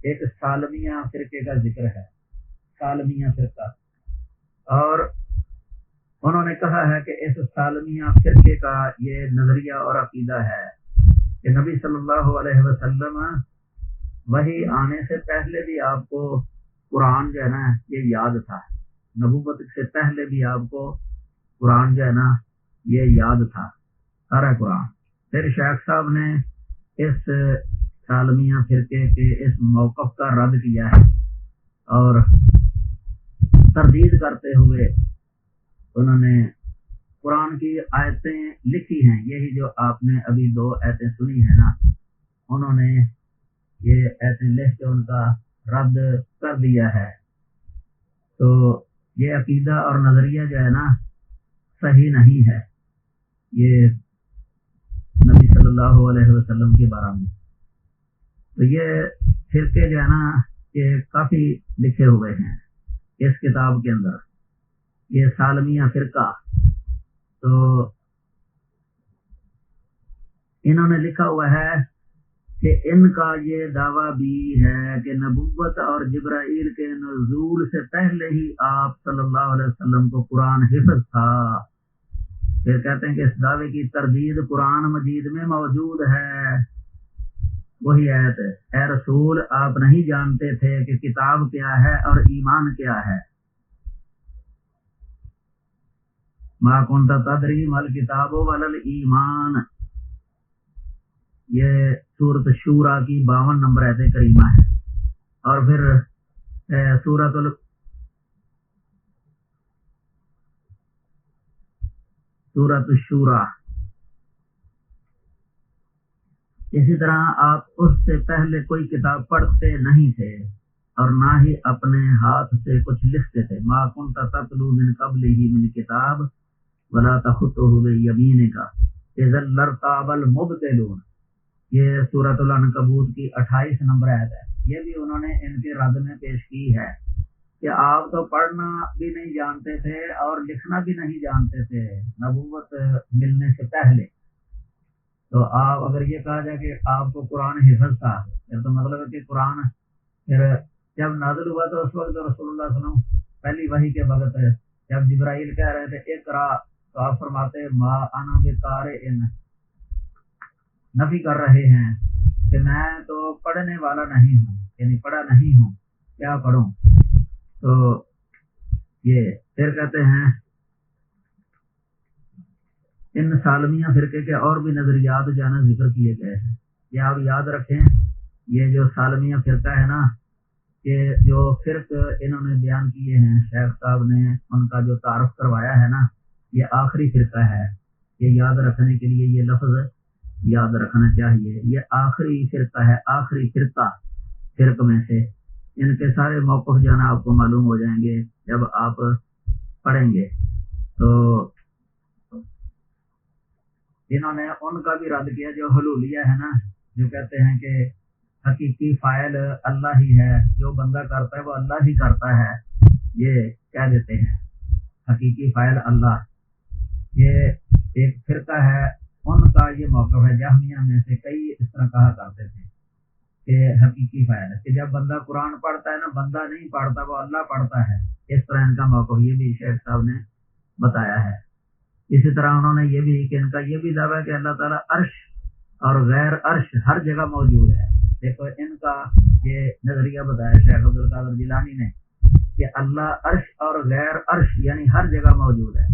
ایک سالمیہ فرقے کا ذکر ہے، سالمیہ فرقہ. اور انہوں نے کہا ہے کہ اس سالمیہ فرقے کا یہ نظریہ اور عقیدہ ہے کہ نبی صلی اللہ علیہ وسلم وحی آنے سے پہلے بھی آپ کو قرآن جو ہے نا یہ یاد تھا، نبوت سے پہلے بھی آپ کو قرآن جو ہے نا یہ یاد تھا، سارا قرآن. پھر شیخ صاحب نے اس سالمیہ فرقے کے اس موقف کا رد کیا ہے اور تردید کرتے ہوئے انہوں نے قرآن کی آیتیں لکھی ہیں. یہی جو آپ نے ابھی 2 آیتیں سنی ہیں نا، انہوں نے یہ آیتیں لکھ کے ان کا رد کر دیا ہے. تو یہ عقیدہ اور نظریہ جو ہے نا صحیح نہیں ہے یہ نبی صلی اللہ علیہ وسلم کے بارے میں. تو یہ فرقے جو ہے نا یہ کافی لکھے ہوئے ہیں اس کتاب کے اندر، یہ سالمیہ فرقہ. تو انہوں نے لکھا ہوا ہے کہ ان کا یہ دعویٰ بھی ہے کہ نبوت اور جبرائیل کے نزول سے پہلے ہی آپ صلی اللہ علیہ وسلم کو قرآن حفظ تھا. پھر کہتے ہیں کہ اس دعوے کی تردید قرآن مجید میں موجود ہے. وہی آیت ہے، اے رسول آپ نہیں جانتے تھے کہ کتاب کیا ہے اور ایمان کیا ہے. ما کنت تدری مل کتاب ولل ایمان. یہ سورۃ شورا کی 52 نمبر آیت کریمہ ہے. اور پھر سورۃ الشورى، اسی طرح آپ اس سے پہلے کوئی کتاب پڑھتے نہیں تھے اور نہ ہی اپنے ہاتھ سے کچھ لکھتے تھے. ما كنت تتلو من قبله من کتاب ولا تخطه بيمينك اذا لارتاب المبطلون. یہ سورۃ العنکبوت کی 28 نمبر آیت ہے. یہ بھی انہوں نے ان کے رد میں پیش کی ہے کہ آپ تو پڑھنا بھی نہیں جانتے تھے اور لکھنا بھی نہیں جانتے تھے نبوت ملنے سے پہلے. تو آپ اگر یہ کہا جائے کہ آپ کو قرآن حفظ تھا، پھر تو مطلب ہے کہ قرآن پھر جب نازل ہوا تو اس وقت رسول اللہ صلی اللہ علیہ وسلم پہلی وحی کے وقت جب جبرائیل کہہ رہے تھے اقرا، تو آپ فرماتے ما انا بقارئ، نفی کر رہے ہیں کہ میں تو پڑھنے والا نہیں ہوں، یعنی پڑھا نہیں ہوں، کیا پڑھوں. تو یہ پھر کہتے ہیں ان سالمیہ فرقے کے اور بھی نظریات جو ہے نا ذکر کیے گئے ہیں. یہ آپ یاد رکھیں، یہ جو سالمیہ فرقہ ہے نا، کہ جو فرق انہوں نے بیان کیے ہیں، شیخ صاحب نے ان کا جو تعارف کروایا ہے نا، یہ آخری فرقہ ہے. یہ یاد رکھنے کے لیے یہ لفظ یاد رکھنا چاہیے. یہ آخری فرقہ ہے، آخری فرق میں سے. ان کے سارے موقف جو ہے نا آپ کو معلوم ہو جائیں گے جب آپ پڑھیں گے. تو انہوں نے ان کا بھی رد کیا جو حلولیہ ہے نا، جو کہتے ہیں کہ حقیقی فاعل اللہ ہی ہے، جو بندہ کرتا ہے وہ اللہ ہی کرتا ہے. یہ کہہ دیتے ہیں حقیقی فاعل اللہ. یہ ایک فرقہ ہے، ان کا یہ موقف ہے. جہمیہ میں سے کئی اس طرح کہا کرتے تھے کہ حقیقی فاعل ہے، کہ جب بندہ قرآن پڑھتا ہے نا، بندہ نہیں پڑھتا، وہ اللہ پڑھتا ہے. اس طرح ان کا موقف یہ بھی شیخ صاحب نے بتایا ہے. اسی طرح انہوں نے یہ بھی کہ ان کا یہ بھی دعویٰ ہے کہ اللہ تعالیٰ عرش اور غیر عرش ہر جگہ موجود ہے. دیکھو ان کا یہ نظریہ بتایا شیخ عبد القادر جیلانی نے کہ اللہ عرش اور غیر عرش یعنی ہر جگہ موجود ہے.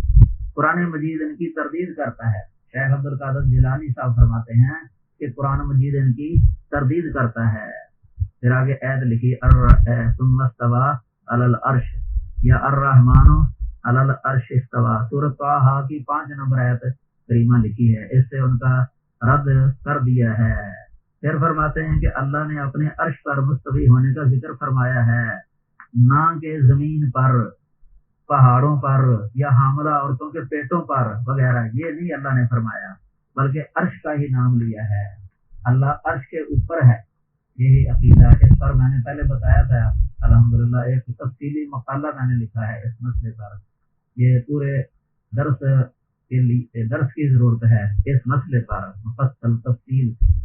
قرآن مجید ان کی تردید کرتا ہے. شیخ عبد القادر جیلانی صاحب فرماتے ہیں کہ قرآن مجید ان کی تردید کرتا ہے. پھر آگے عید لکھی ثم استوى علی العرش یا الرحمن علی العرش استوى. سورۃ طٰہٰ کی 5 نمبر آیت کریمہ لکھی ہے. اس سے ان کا رد کر دیا ہے. پھر فرماتے ہیں کہ اللہ نے اپنے عرش پر مستوی ہونے کا ذکر فرمایا ہے، نہ کہ زمین پر، پہاڑوں پر یا حاملہ عورتوں کے پیٹوں پر وغیرہ. یہ نہیں اللہ نے فرمایا، بلکہ عرش کا ہی نام لیا ہے. اللہ عرش کے اوپر ہے، یہی عقیدہ. اس پر میں نے پہلے بتایا تھا الحمدللہ، ایک تفصیلی مقالہ میں نے لکھا ہے اس مسئلے پر. یہ پورے درس کی ضرورت ہے اس مسئلے پر مفصل تفصیل سے.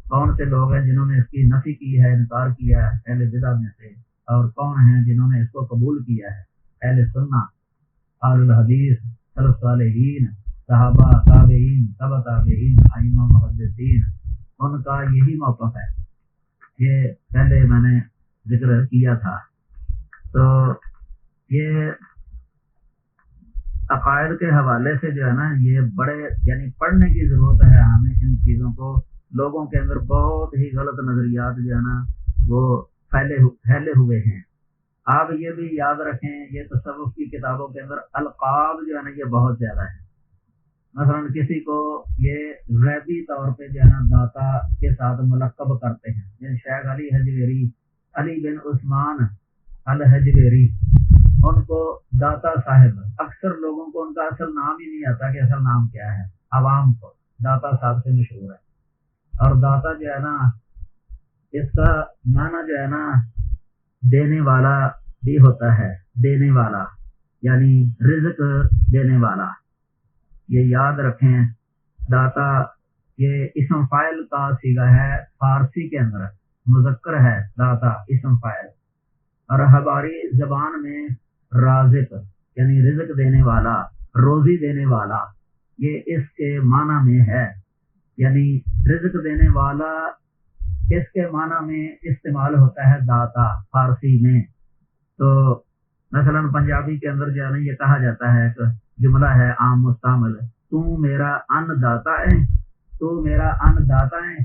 کون سے لوگ ہیں جنہوں نے اس کی نفی کی ہے، انکار کیا ہے اہل بدع میں سے، اور کون ہیں جنہوں نے اس کو قبول کیا ہے، اہل سنہ، اہل الحدیث، سلف صالحین، صحابہ، تابعین، تبع تابعین، ائمہ محدثین. ان کا یہی موقف ہے. یہ پہلے میں نے ذکر کیا تھا. تو یہ عقائد کے حوالے سے جو ہے نا، یہ بڑے یعنی پڑھنے کی ضرورت ہے ہمیں ان چیزوں کو. لوگوں کے اندر بہت ہی غلط نظریات جو ہے نا وہ پھیلے ہوئے ہیں. آپ یہ بھی یاد رکھیں، یہ تصوف کی کتابوں کے اندر القاب جو ہے نا یہ بہت زیادہ ہے. مثلا کسی کو یہ غیبی طور پہ جو ہے نا داتا کے ساتھ ملقب کرتے ہیں. جیسے شیخ علی حجویری، علی بن عثمان الحجویری، ان کو داتا صاحب. اکثر لوگوں کو ان کا اصل نام ہی نہیں آتا کہ اصل نام کیا ہے. عوام کو داتا صاحب سے مشہور ہے. اور داتا جو ہے نا، اس کا معنی جو ہے نا دینے والا بھی ہوتا ہے. دینے والا یعنی رزق دینے والا. یہ یاد رکھیں. داتا یہ اسم فاعل کا صیغہ ہے، فارسی کے اندر مذکر ہے داتا اسم فاعل. اور ہماری زبان میں رازق یعنی رزق دینے والا، روزی دینے والا، یہ اس کے معنی میں ہے. یعنی رزق دینے والا اس کے معنی میں استعمال ہوتا ہے داتا فارسی میں. تو مثلا پنجابی کے اندر جو ہے نا یہ کہا جاتا ہے، ایک جملہ ہے عام مستعمل، تو میرا ان داتا ہے، تو میرا ان داتا ہے.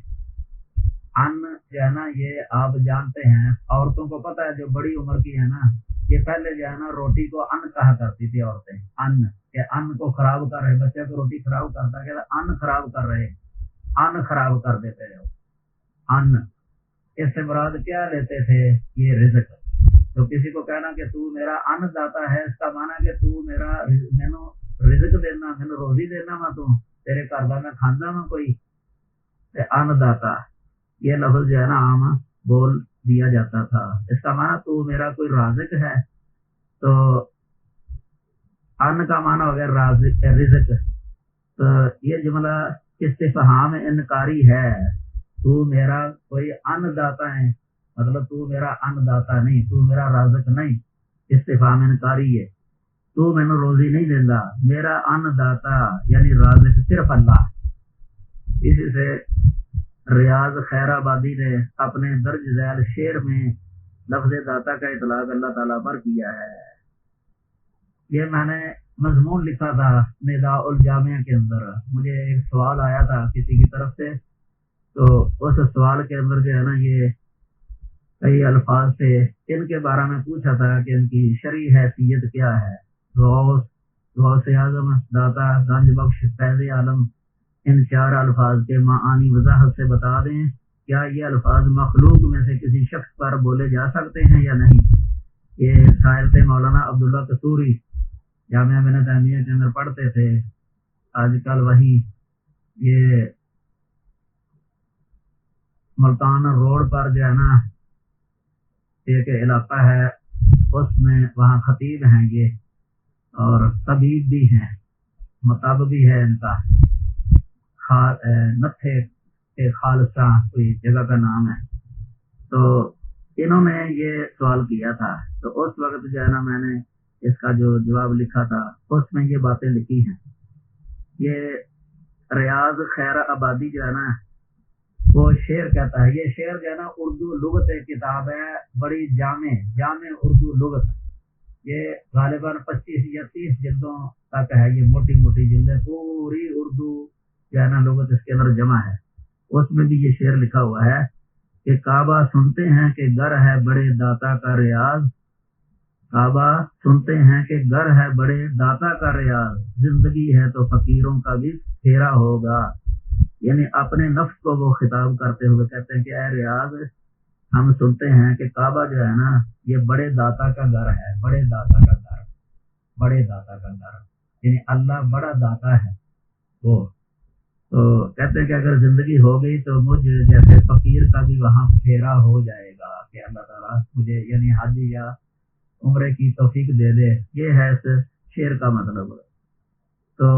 ان جو ہے نا یہ آپ جانتے ہیں، عورتوں کو پتہ ہے جو بڑی عمر کی ہے نا، یہ پہلے جو ہے نا روٹی کو ان کہا کرتی تھی عورتیں، ان کہ ان کو خراب کر رہے، بچے کو روٹی خراب کرتا کہ ان خراب کر رہے، ان خراب کر دیتے ہیں ان، اس سے مراد کیا لیتے تھے؟ یہ رزق۔ تو کسی کو کہنا کہ تو میرا ان داتا ہے، اس کا معنی کہ تو میرا مینو رزق دینا، مینو روزی دینا، میں تو تیرے گھر کا میں کھانا میں کوئی ان داتا، یہ لفظ جو ہے نا عام بول دیا جاتا تھا۔ اس کا معنی تو میرا کوئی رازق ہے، تو ان کا معنی ہو گیا رازق رزق۔ تو یہ جملہ استفہام انکاری ہے، تو میرا کوئی ان داتا ہے، مطلب تو میرا ان داتا نہیں، تو میرا رازق نہیں، استفہام انکاری ہے، تو میں نے روزی نہیں دینا، میرا ان داتا یعنی رازق صرف اللہ۔ اسی سے ریاض خیر آبادی نے اپنے درج ذیل شعر میں لفظ داتا کا اطلاق اللہ تعالیٰ پر کیا ہے۔ یہ میں نے مضمون لکھا تھا نداء الجامعہ کے اندر، مجھے ایک سوال آیا تھا کسی کی طرف سے، تو اس سوال کے اندر جو ہے نا یہ کئی الفاظ تھے، ان کے بارے میں پوچھا تھا کہ ان کی شرعی حیثیت کیا ہے۔ غوث اعظم، داتا، گنج بخش، فیض عالم، ان چار الفاظ کے معانی وضاحت سے بتا دیں، کیا یہ الفاظ مخلوق میں سے کسی شخص پر بولے جا سکتے ہیں یا نہیں؟ یہ سائل تھے مولانا عبداللہ قصوری، جامعہ ابن تیمیہ کے اندر پڑھتے تھے، آج کل وہیں یہ ملتان روڈ پر جو ہے نا ایک علاقہ ہے، اس میں وہاں خطیب ہیں یہ، اور طبیب بھی ہیں، مطب بھی ہے ان کا، نتھے خالصہ کوئی جگہ کا نام ہے۔ تو انہوں نے یہ سوال کیا تھا، تو اس وقت جو ہے نا میں نے اس کا جو جواب لکھا تھا اس میں یہ باتیں لکھی ہیں۔ یہ ریاض خیر آبادی جو ہے نا وہ شعر کہتا ہے، یہ شعر جو ہے نا اردو لغت کتاب ہے، بڑی جامع اردو لغت، یہ غالباً 25 یا 30 جلدوں تک ہے، یہ موٹی موٹی جلدیں، پوری اردو جو ہے نا لغت اس کے اندر جمع ہے۔ اس میں بھی یہ شعر لکھا ہوا ہے کہ کعبہ سنتے ہیں کہ گھر ہے بڑے داتا کا ریاض، کعبہ سنتے ہیں کہ گھر ہے بڑے داتا کا ریاض، زندگی ہے تو فقیروں کا بھی پھیرا ہوگا۔ یعنی اپنے نفس کو وہ خطاب کرتے ہوئے کہتے ہیں کہ اے ریاض، ہم سنتے ہیں کہ کعبہ جو ہے نا یہ بڑے داتا کا گھر ہے، بڑے داتا کا گھر، بڑے داتا کا گھر، یعنی اللہ بڑا داتا ہے وہ۔ تو کہتے ہیں کہ اگر زندگی ہو گئی تو مجھ جیسے فقیر کا بھی وہاں پھیرا ہو جائے گا، کہ اللہ تعالیٰ مجھے یعنی حج یا عمرے کی توفیق دے دے، یہ ہے اس شعر کا مطلب۔ تو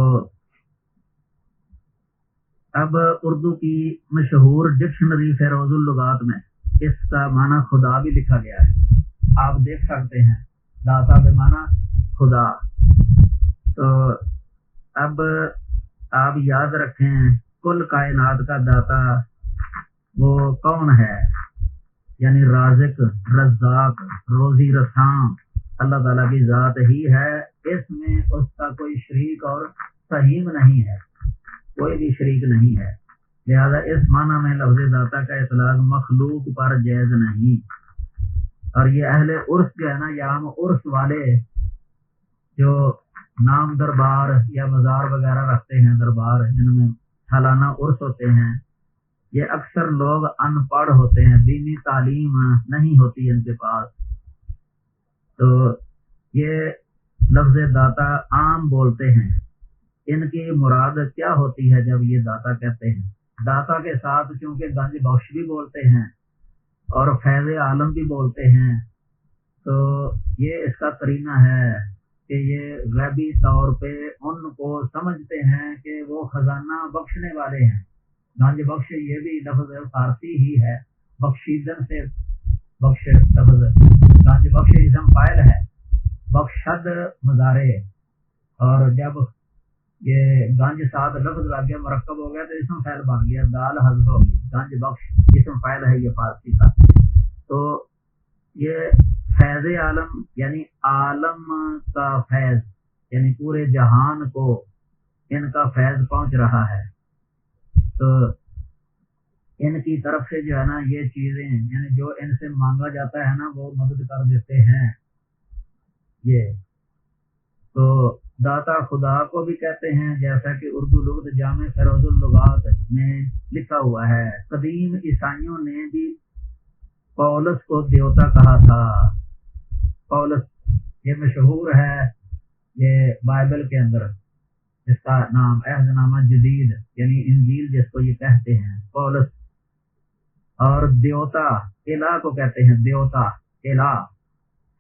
اب اردو کی مشہور ڈکشنری فیروز اللغات میں اس کا معنی خدا بھی لکھا گیا ہے، آپ دیکھ سکتے ہیں، داتا بے معنی خدا۔ تو اب آپ یاد رکھیں کل کائنات کا داتا وہ کون ہے؟ یعنی رازق، رزاق، روزی رساں اللہ تعالیٰ کی ذات ہی ہے، اس میں اس کا کوئی شریک اور سہیم نہیں ہے، کوئی بھی شریک نہیں ہے، لہذا اس معنی میں لفظ داتا کا اطلاق مخلوق پر جائز نہیں۔ اور یہ اہل عرس جو ہے نا، یا ہم عرس والے جو نام دربار یا مزار وغیرہ رکھتے ہیں، دربار جن میں سالانہ عرس ہوتے ہیں، یہ اکثر لوگ ان پڑھ ہوتے ہیں، دینی تعلیم نہیں ہوتی ان کے پاس، تو یہ لفظ داتا عام بولتے ہیں۔ ان کی مراد کیا ہوتی ہے جب یہ داتا کہتے ہیں؟ داتا کے ساتھ چونکہ گنج بخش بھی بولتے ہیں اور فیض عالم بھی بولتے ہیں، تو یہ اس کا قرینہ ہے کہ یہ غیبی طور پہ ان کو سمجھتے ہیں کہ وہ خزانہ بخشنے والے ہیں۔ گنج بخش یہ بھی لفظ فارسی ہی ہے، بخشیدن سے بخش لفظ، گنج بخش اسم فاعل ہے، بخشد مضارع، اور جب یہ گنج ساتھ لفظ لگ گیا، مرکب ہو گیا تو اسم فاعل بن گیا، دال حذف ہو گئی، گنج بخش اسم فاعل ہے یہ فارسی کا۔ تو یہ فیض عالم یعنی عالم کا فیض، یعنی پورے جہان کو ان کا فیض پہنچ رہا ہے۔ تو ان کی طرف سے جو ہے نا یہ چیزیں یعنی جو ان سے مانگا جاتا ہے نا وہ مدد کر دیتے ہیں۔ یہ تو داتا خدا کو بھی کہتے ہیں، جیسا کہ اردو لغت جامع فیروز اللغات میں لکھا ہوا ہے۔ قدیم عیسائیوں نے بھی پولس کو دیوتا کہا تھا۔ پولس یہ مشہور ہے، یہ بائبل کے اندر اس کا نام عہد نامہ جدید یعنی انجیل جس کو یہ کہتے ہیں پولس۔ اور دیوتا الہ کو کہتے ہیں، دیوتا الہ،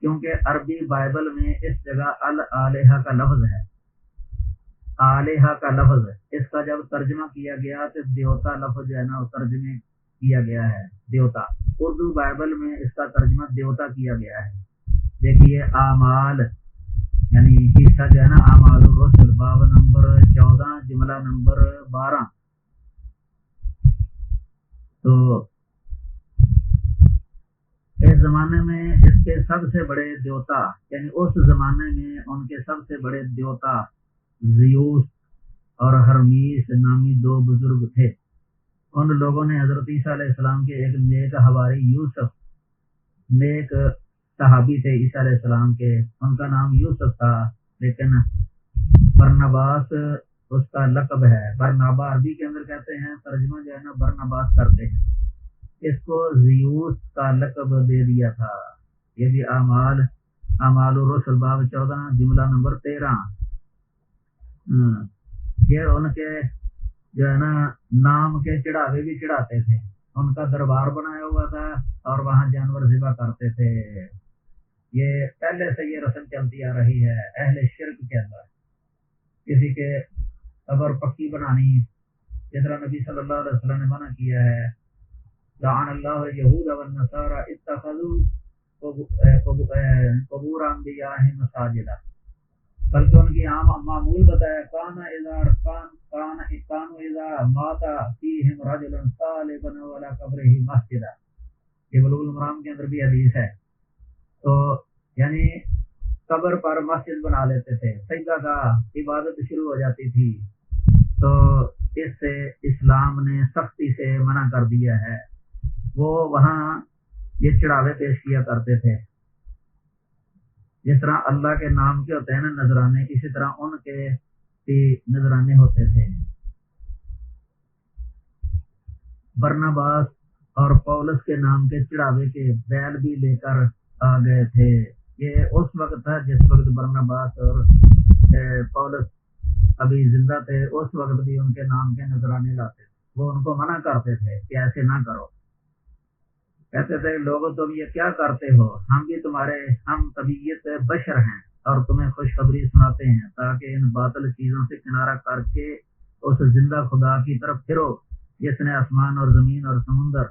کیونکہ عربی بائبل میں اس جگہ الہ کا لفظ ہے، الہ کا لفظ، اس کا جب ترجمہ کیا گیا تو دیوتا لفظ جو ہے نا وہ ترجمے کیا گیا ہے دیوتا۔ اردو بائبل میں اس کا ترجمہ دیوتا کیا گیا ہے۔ دیکھیے اعمال یعنی حصہ جو ہے نا اعمال الرسل باب نمبر 14 جملہ نمبر 12۔ تو اس زمانے میں اس کے سب سے بڑے دیوتا یعنی اس زمانے میں ان کے سب سے بڑے دیوتا زیوس اور ہرمیس نامی دو بزرگ تھے۔ ان لوگوں نے حضرت عیسیٰ علیہ السلام کے ایک نیک حواری یوسف، نیک صحابی تھے عیسیٰ علیہ السلام کے، ان کا نام یوسف تھا، لیکن برناباس اس کا لقب ہے۔ برنابا عربی کے اندر کہتے ہیں، ترجمہ جو ہے نا برناباس کرتے ہیں، اس کو زیوس کا لقب دے دیا تھا۔ یہ بھی اعمال الرسل باب 14 جملہ نمبر 13۔ یہ ان کے جو ہے نا نام کے چڑھاوے بھی چڑھاتے تھے، ان کا دربار بنایا ہوا تھا اور وہاں جانور ذبح کرتے تھے۔ یہ پہلے سے یہ رسم چلتی آ رہی ہے اہل شرک کے اندر، کسی کے قبر پکی بنانی، جس طرح نبی صلی اللہ علیہ وسلم نے منع کیا ہے، لعن اللہ یہود والنصارى اتخذوا قبور انبیائهم مساجدا، بلکہ ان کی عام معمول بتایا، کانوا اذا مات فیہم رجل صالح بنوا علی قبرہ مسجدا۔ یہ بلوغ المرام کے اندر بھی حدیث ہے۔ تو یعنی قبر پر مسجد بنا لیتے تھے، سجدہ کا عبادت شروع ہو جاتی تھی۔ تو اس سے اسلام نے سختی سے منع کر دیا ہے۔ وہ وہاں یہ چڑھاوے پیش کیا کرتے تھے، جس طرح اللہ کے نام کے ہوتے ہیں نا نذرانے، اسی طرح ان کے بھی نذرانے ہوتے تھے۔ برناباس اور پولس کے نام کے چڑھاوے کے بیل بھی لے کر آ گئے تھے۔ یہ اس وقت تھا جس وقت برناباس اور پولس ابھی زندہ تھے، اس وقت بھی ان کے نام کے نذرانے لاتے تھے۔ وہ ان کو منع کرتے تھے کہ ایسے نہ کرو، کہتے تھے لوگوں تم یہ کیا کرتے ہو، ہم بھی ہم طبیعت بشر ہیں اور تمہیں خوشخبری سناتے ہیں تاکہ ان باطل چیزوں سے کنارہ کر کے اس زندہ خدا کی طرف پھرو جس نے آسمان اور زمین اور سمندر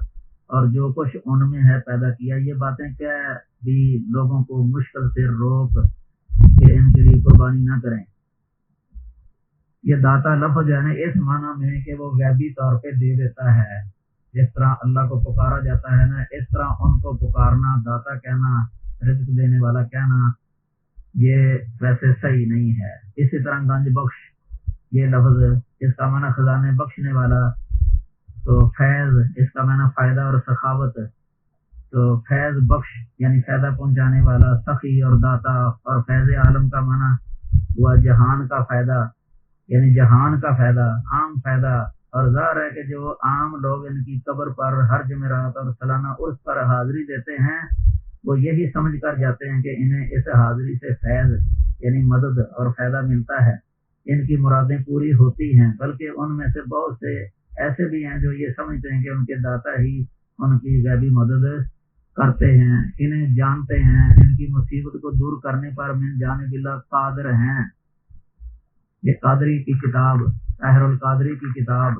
اور جو کچھ ان میں ہے پیدا کیا۔ یہ باتیں کیا بھی لوگوں کو مشکل سے روک کہ ان کے لیے قربانی نہ کریں۔ یہ داتا لفظ ہے نا اس معنی میں کہ وہ غیبی طور پہ دے دیتا ہے، جس طرح اللہ کو پکارا جاتا ہے نا اس طرح ان کو پکارنا، داتا کہنا، رزق دینے والا کہنا، یہ ویسے صحیح نہیں ہے۔ اسی طرح گنج بخش یہ لفظ اس کا معنی خزانے بخشنے والا، تو فیض اس کا معنی فائدہ اور سخاوت، تو فیض بخش یعنی فائدہ پہنچانے والا، سخی اور داتا، اور فیض عالم کا معنی ہوا جہان کا فائدہ یعنی جہان کا فائدہ، عام فائدہ۔ اور ظاہر ہے کہ جو عام لوگ ان کی قبر پر ہر جمعرات اور سالانہ عرس پر حاضری دیتے ہیں وہ یہی سمجھ کر جاتے ہیں کہ انہیں اس حاضری سے فیض یعنی مدد اور فائدہ ملتا ہے، ان کی مرادیں پوری ہوتی ہیں۔ بلکہ ان میں سے بہت سے ایسے بھی ہیں جو یہ سمجھتے ہیں کہ ان کے داتا ہی ان کی غیبی مدد کرتے ہیں، انہیں جانتے ہیں، ان کی مصیبت کو دور کرنے پر من جانب اللہ قادر ہیں۔ یہ قادری کی کتاب، طاہر القادری کی کتاب،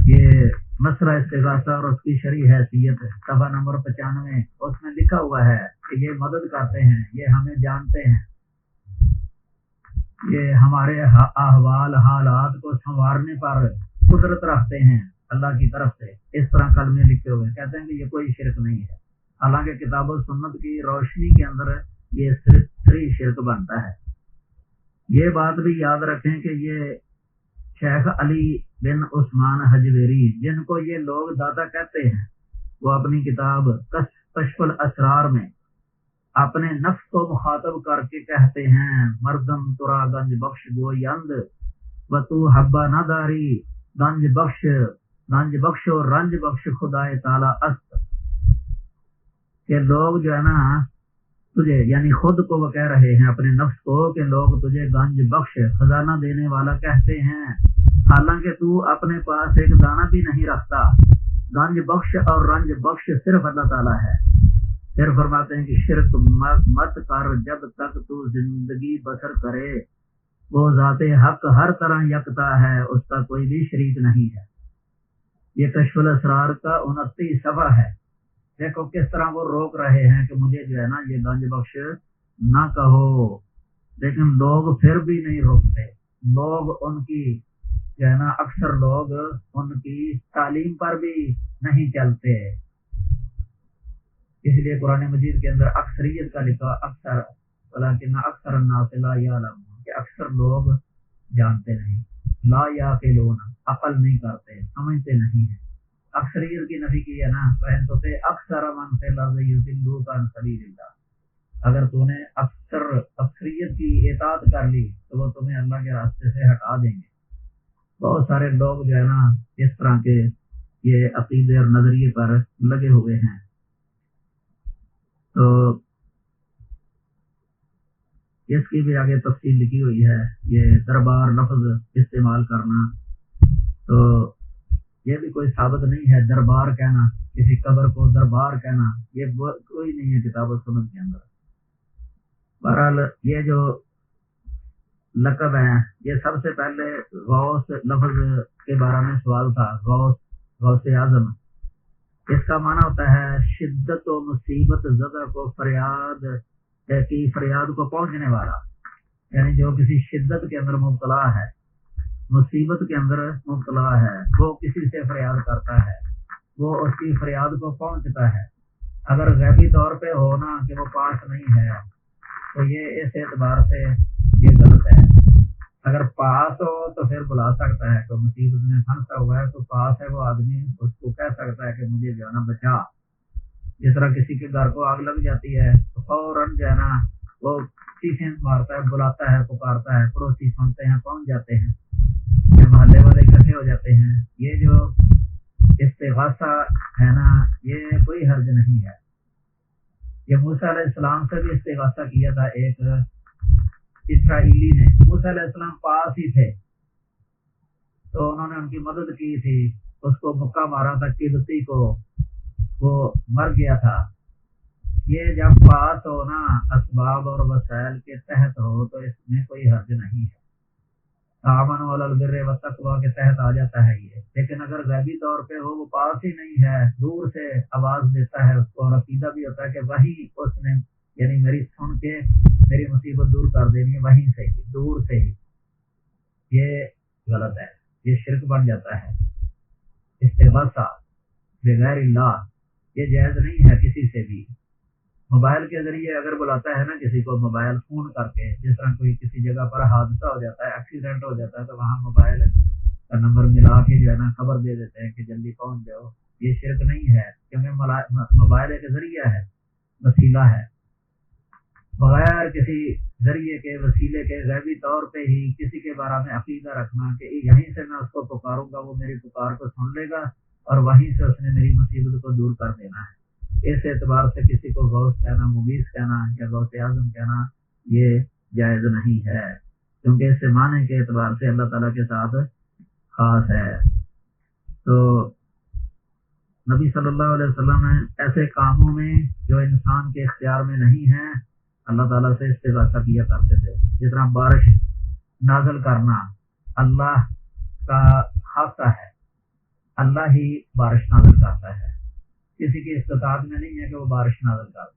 یہ مسئلہ استغاثہ اور اس کی شرعی حیثیت صفحہ نمبر 95، اس میں لکھا ہوا ہے کہ یہ مدد کرتے ہیں، یہ ہمیں جانتے ہیں، یہ ہمارے احوال حالات کو سنوارنے پر قدرت رکھتے ہیں اللہ کی طرف سے۔ اس طرح کلمے لکھے ہوئے کہتے ہیں کہ یہ کوئی شرک نہیں ہے، حالانکہ کتاب و سنت کی روشنی کے اندر یہ صرف شرک بنتا ہے۔ یہ بات بھی یاد رکھیں کہ یہ شیخ علی بن عثمان حجویری، جن کو یہ لوگ داتا کہتے ہیں، وہ اپنی کتاب کشف الاسرار میں اپنے نفس کو مخاطب کر کے کہتے ہیں، مردم ترا گنج بخش گویند و تو حبا نداری، گنج بخش و رنج بخش خدائے تعالی است، کہ لوگ جو ہے نا تجھے، یعنی خود کو وہ کہہ رہے ہیں اپنے نفس کو، کہ لوگ تجھے گنج بخش، خزانہ دینے والا کہتے ہیں، حالانکہ تو اپنے پاس ایک دانہ بھی نہیں رکھتا۔ گنج بخش اور رنج بخش صرف اللہ تعالیٰ ہے۔ پھر فرماتے ہیں کہ شرک مت کر جب تک تو زندگی بسر کرے، وہ ذات حق ہر طرح یکتا ہے، اس کا کوئی بھی شریک نہیں ہے۔ یہ کشف الاسرار کا 29 صفحہ ہے۔ دیکھو کس طرح وہ روک رہے ہیں کہ مجھے جو ہے نا یہ گنج بخش نہ کہو، لیکن لوگ پھر بھی نہیں روکتے۔ لوگ ان کی جو ہے نا اکثر لوگ ان کی تعلیم پر بھی نہیں چلتے، اس لیے قرآن مجید کے اندر اکثریت کا لکھا اکثر، ولیکن اکثر الناس لا یعلمون، کہ اکثر لوگ جانتے نہیں، لا یعقلون، عقل نہیں کرتے، سمجھتے نہیں ہیں۔ اکثریت کی نفی کی ہے نا، فَإِن اکثر من فی الارض یضلوک عن سبیل اللہ، اگر تو نے اکثریت کی اطاعت کر لی تو وہ تمہیں اللہ کے راستے سے ہٹا دیں گے۔ بہت سارے لوگ جو ہے نا اس طرح کے یہ عقیدے اور نظریے پر لگے ہوئے ہیں۔ تو اس کی بھی آگے تفصیل لکھی ہوئی ہے، یہ دربار لفظ استعمال کرنا، تو یہ بھی کوئی ثابت نہیں ہے۔ دربار کہنا، کسی قبر کو دربار کہنا، یہ کوئی نہیں ہے کتاب و سنت کے اندر۔ بہرحال یہ جو لقب ہیں، یہ سب سے پہلے غوث لفظ کے بارے میں سوال تھا، غوث اعظم، اس کا معنی ہوتا ہے شدت و مصیبت زدہ کو فریاد کو پہنچنے والا، یعنی جو کسی شدت کے اندر مبتلا ہے، مصیبت کے اندر مبتلا ہے، وہ کسی سے فریاد کرتا ہے، وہ اس کی فریاد کو پہنچتا ہے۔ اگر غیبی طور پہ ہونا کہ وہ پاس نہیں ہے تو یہ اس اعتبار سے یہ غلط ہے۔ اگر پاس ہو تو پھر بلا سکتا ہے، تو مصیبت میں پھنسا ہوا ہے تو پاس ہے وہ آدمی، اس کو کہہ سکتا ہے کہ مجھے جو ہے نا بچا۔ جس طرح کسی کے گھر کو آگ لگ جاتی ہے تو فوراً جو ہے نا وہ چیخیں مارتا ہے، بلاتا ہے، پکارتا ہے، پڑوسی سنتے ہیں، پہنچ جاتے ہیں، محلے والے اکٹھے ہو جاتے ہیں۔ یہ جو استغاثہ ہے نا، یہ کوئی حرج نہیں ہے۔ یہ موسیٰ علیہ السلام سے بھی استغاثہ کیا تھا ایک اسرائیلی نے، موسیٰ علیہ السلام پاس ہی تھے تو انہوں نے ان کی مدد کی تھی، اس کو مکہ مارا تھا، قبطی کو، وہ مر گیا تھا۔ یہ جب پاس ہو نا، اسباب اور وسائل کے تحت ہو تو اس میں کوئی حرج نہیں ہے، تعاونوا علی البر والتقوی کے تحت آ جاتا ہے یہ۔ لیکن اگر غیبی طور پہ ہو، وہ پاس ہی نہیں ہے، دور سے آواز دیتا ہے اس کو، اور عقیدہ بھی ہوتا ہے کہ وہی اس نے یعنی میری سن کے میری مصیبت دور کر دینی ہے، وہیں سے ہی، دور سے ہی، یہ غلط ہے، یہ شرک بن جاتا ہے۔ استغاثہ بغیر اللہ یہ جائز نہیں ہے کسی سے بھی۔ موبائل کے ذریعے اگر بلاتا ہے نا کسی کو، موبائل فون کر کے، جس طرح کوئی کسی جگہ پر حادثہ ہو جاتا ہے، ایکسیڈنٹ ہو جاتا ہے، تو وہاں موبائل کا نمبر ملا کے جو ہے نا خبر دے دیتے ہیں کہ جلدی پہنچ جاؤ، یہ شرک نہیں ہے، کیونکہ موبائل ایک ذریعہ ہے، وسیلہ ہے۔ بغیر کسی ذریعے کے، وسیلے کے، غیبی طور پہ ہی کسی کے بارے میں عقیدہ رکھنا کہ یہیں سے میں اس کو پکاروں گا، وہ میری پکار کو سن لے گا اور وہیں سے اس نے میری مصیبت کو دور کر دینا ہے، اس اعتبار سے کسی کو غوث کہنا، مغیث کہنا یا غوث اعظم کہنا یہ جائز نہیں ہے، کیونکہ اس سے معنی کے اعتبار سے اللہ تعالیٰ کے ساتھ خاص ہے۔ تو نبی صلی اللہ علیہ وسلم ایسے کاموں میں جو انسان کے اختیار میں نہیں ہیں اللہ تعالیٰ سے استغاثہ کیا کرتے تھے، جس طرح بارش نازل کرنا اللہ کا خاصہ ہے، اللہ ہی بارش نازل کرتا ہے، کسی کی استطاعت میں نہیں ہے کہ وہ بارش نازل کرے۔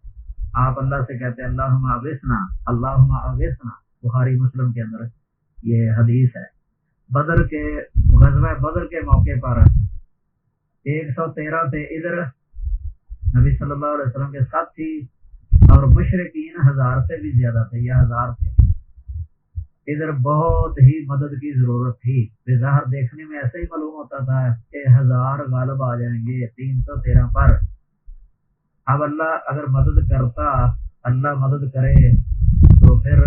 آپ اللہ سے کہتے ہیں اللہم اغثنا، اللہم اغثنا، بخاری مسلم کے اندر یہ حدیث ہے۔ غزوہ بدر کے موقع پر 113 تھے ادھر نبی صلی اللہ علیہ وسلم کے ساتھی، اور مشرکین 1000 سے بھی زیادہ تھے یا 1000 تھے۔ ادھر بہت ہی مدد کی ضرورت تھی، بظاہر دیکھنے میں ایسا ہی معلوم ہوتا تھا کہ 1000 غالب آ جائیں گے 313 پر۔ اب اللہ اگر مدد کرتا، اللہ مدد کرے تو پھر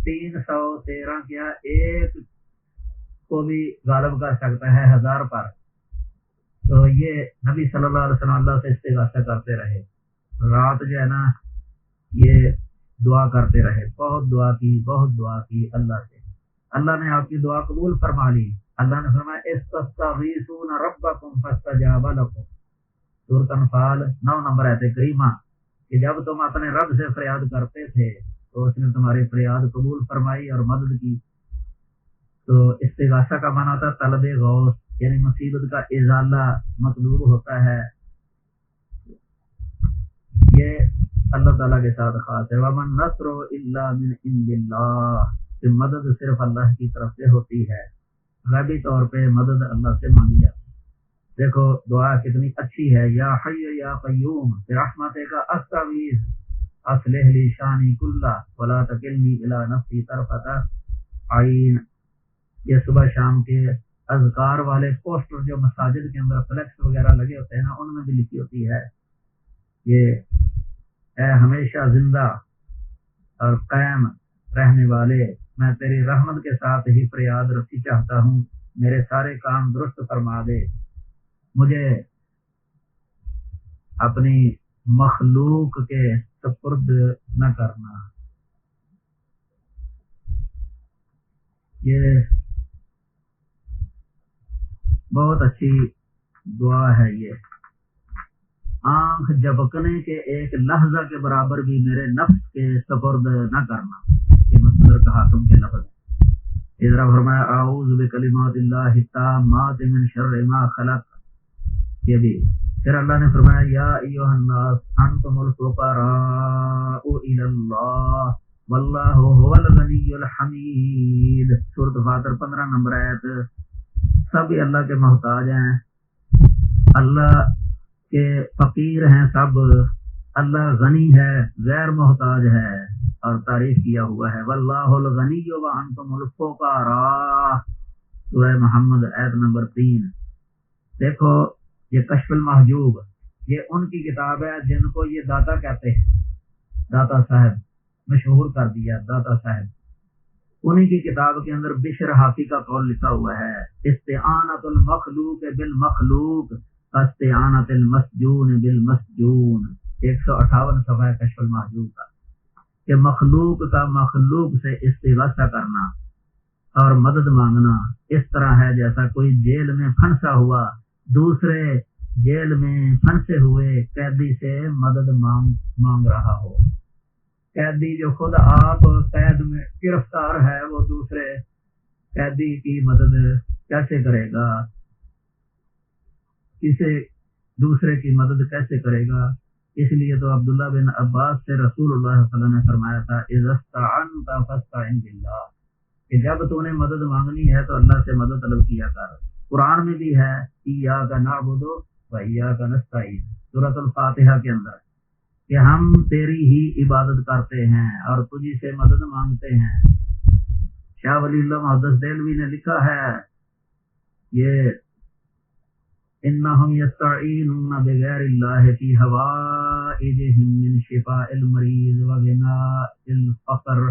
313 کیا ایک کو بھی غالب کر سکتا ہے 1000 پر۔ تو یہ نبی صلی اللہ علیہ وسلم اللہ سے استغاثہ کرتے رہے، رات جو ہے نا یہ دعا کرتے رہے، بہت دعا کی اللہ سے۔ اللہ نے آپ کی دعا قبول فرما لی۔ اللہ نے فرمایا استغیثون ربکم فاستجاب لکم، سورۃ انفال 9 نمبر آیت کریمہ، کہ جب تم اپنے رب سے فریاد کرتے تھے تو اس نے تمہاری فریاد قبول فرمائی اور مدد کی۔ تو استغاثہ کا معنی ہوتا ہے طلب غوث، یعنی مصیبت کا ازالہ مطلوب ہوتا ہے، یہ اللہ تعالیٰ کے ساتھ خاص ہے۔ وَمَن نَصْرُ إِلَّا مِنْ عِنْدِ اللَّهِ، کہ مدد صرف اللہ کی طرف سے ہوتی ہے، غیبی طور پہ مدد اللہ سے مانگی جاتی ہے۔ دیکھو دعا کتنی اچھی ہے، یا حی یا قیوم برحمتک استغیث اصلح لی شانی کلہ ولا تکلنی الی نفسی طرفۃ عین۔ یہ صبح شام کے اذکار والے پوسٹر جو مساجد کے اندر فلیکس وغیرہ لگے ہوتے ہیں نا، ان میں بھی لکھی ہوتی ہے یہ اے ہمیشہ زندہ اور قائم رہنے والے، میں تیری رحمت کے ساتھ ہی فریاد رسی چاہتا ہوں، میرے سارے کام درست فرما دے، مجھے اپنی مخلوق کے سپرد نہ کرنا۔ یہ بہت اچھی دعا ہے۔ یہ آنکھ جھپکنے کے ایک لحظہ کے برابر بھی میرے نفس کے سپرد نہ کرنا، یہ مصدر کا حاکم کے لفظ ہے۔ ادھر فرمایا اعوذ بکلمات اللہ التامات من شر ما خلق، یہ بھی۔ پھر اللہ نے فرمایا یا ایھا الناس انتم الفقراء الی اللہ واللہ هو الغنی الحمید، سورۃ فاطر 15 نمبر آیت۔ سب اللہ کے محتاج ہیں، اللہ کے فقیر ہیں سب، اللہ غنی ہے، غیر محتاج ہے، اور تعریف کیا ہوا ہے واللہ الغنی وانتم الفقراء، سورہ محمد آیت نمبر 3۔ دیکھو یہ کشف المحجوب، یہ ان کی کتاب ہے جن کو یہ داتا کہتے ہیں، داتا صاحب مشہور کر دیا داتا صاحب، انہی کی کتاب کے اندر بشر حافی کا قول لکھا ہوا ہے استعانت المخلوق بالمخلوق استعانت المسجون بالمسجون، 158 صفحہ کشف المحجوب کا، کہ مخلوق کا مخلوق سے استغاثہ کرنا اور مدد مانگنا اس طرح ہے جیسا کوئی جیل میں پھنسا ہوا دوسرے جیل میں پھنسے ہوئے قیدی سے مدد مانگ رہا ہو۔ قیدی جو خود آپ قید میں گرفتار ہے وہ دوسرے قیدی کی مدد کیسے کرے گا، کسی دوسرے کی مدد کیسے کرے گا؟ اس لیے تو عبداللہ بن عباس سے رسول اللہ صلی اللہ علیہ وسلم نے فرمایا تھا اذا استعنت فاستعن باللہ، کہ جب تو نے مدد مانگنی ہے تو اللہ سے مدد طلب کیا کر۔ قرآن میں بھی ہے ایاک نعبد و ایاک نستعین، سورۃ الفاتحہ کے اندر، کہ ہم تیری ہی عبادت کرتے ہیں اور تجھی سے مدد مانگتے ہیں۔ شاہ ولی اللہ محدث دہلوی نے لکھا ہے یہ انہم یستعینون بغیر اللہ فی حوائجہم من شفاء المریض و غناء الفقر،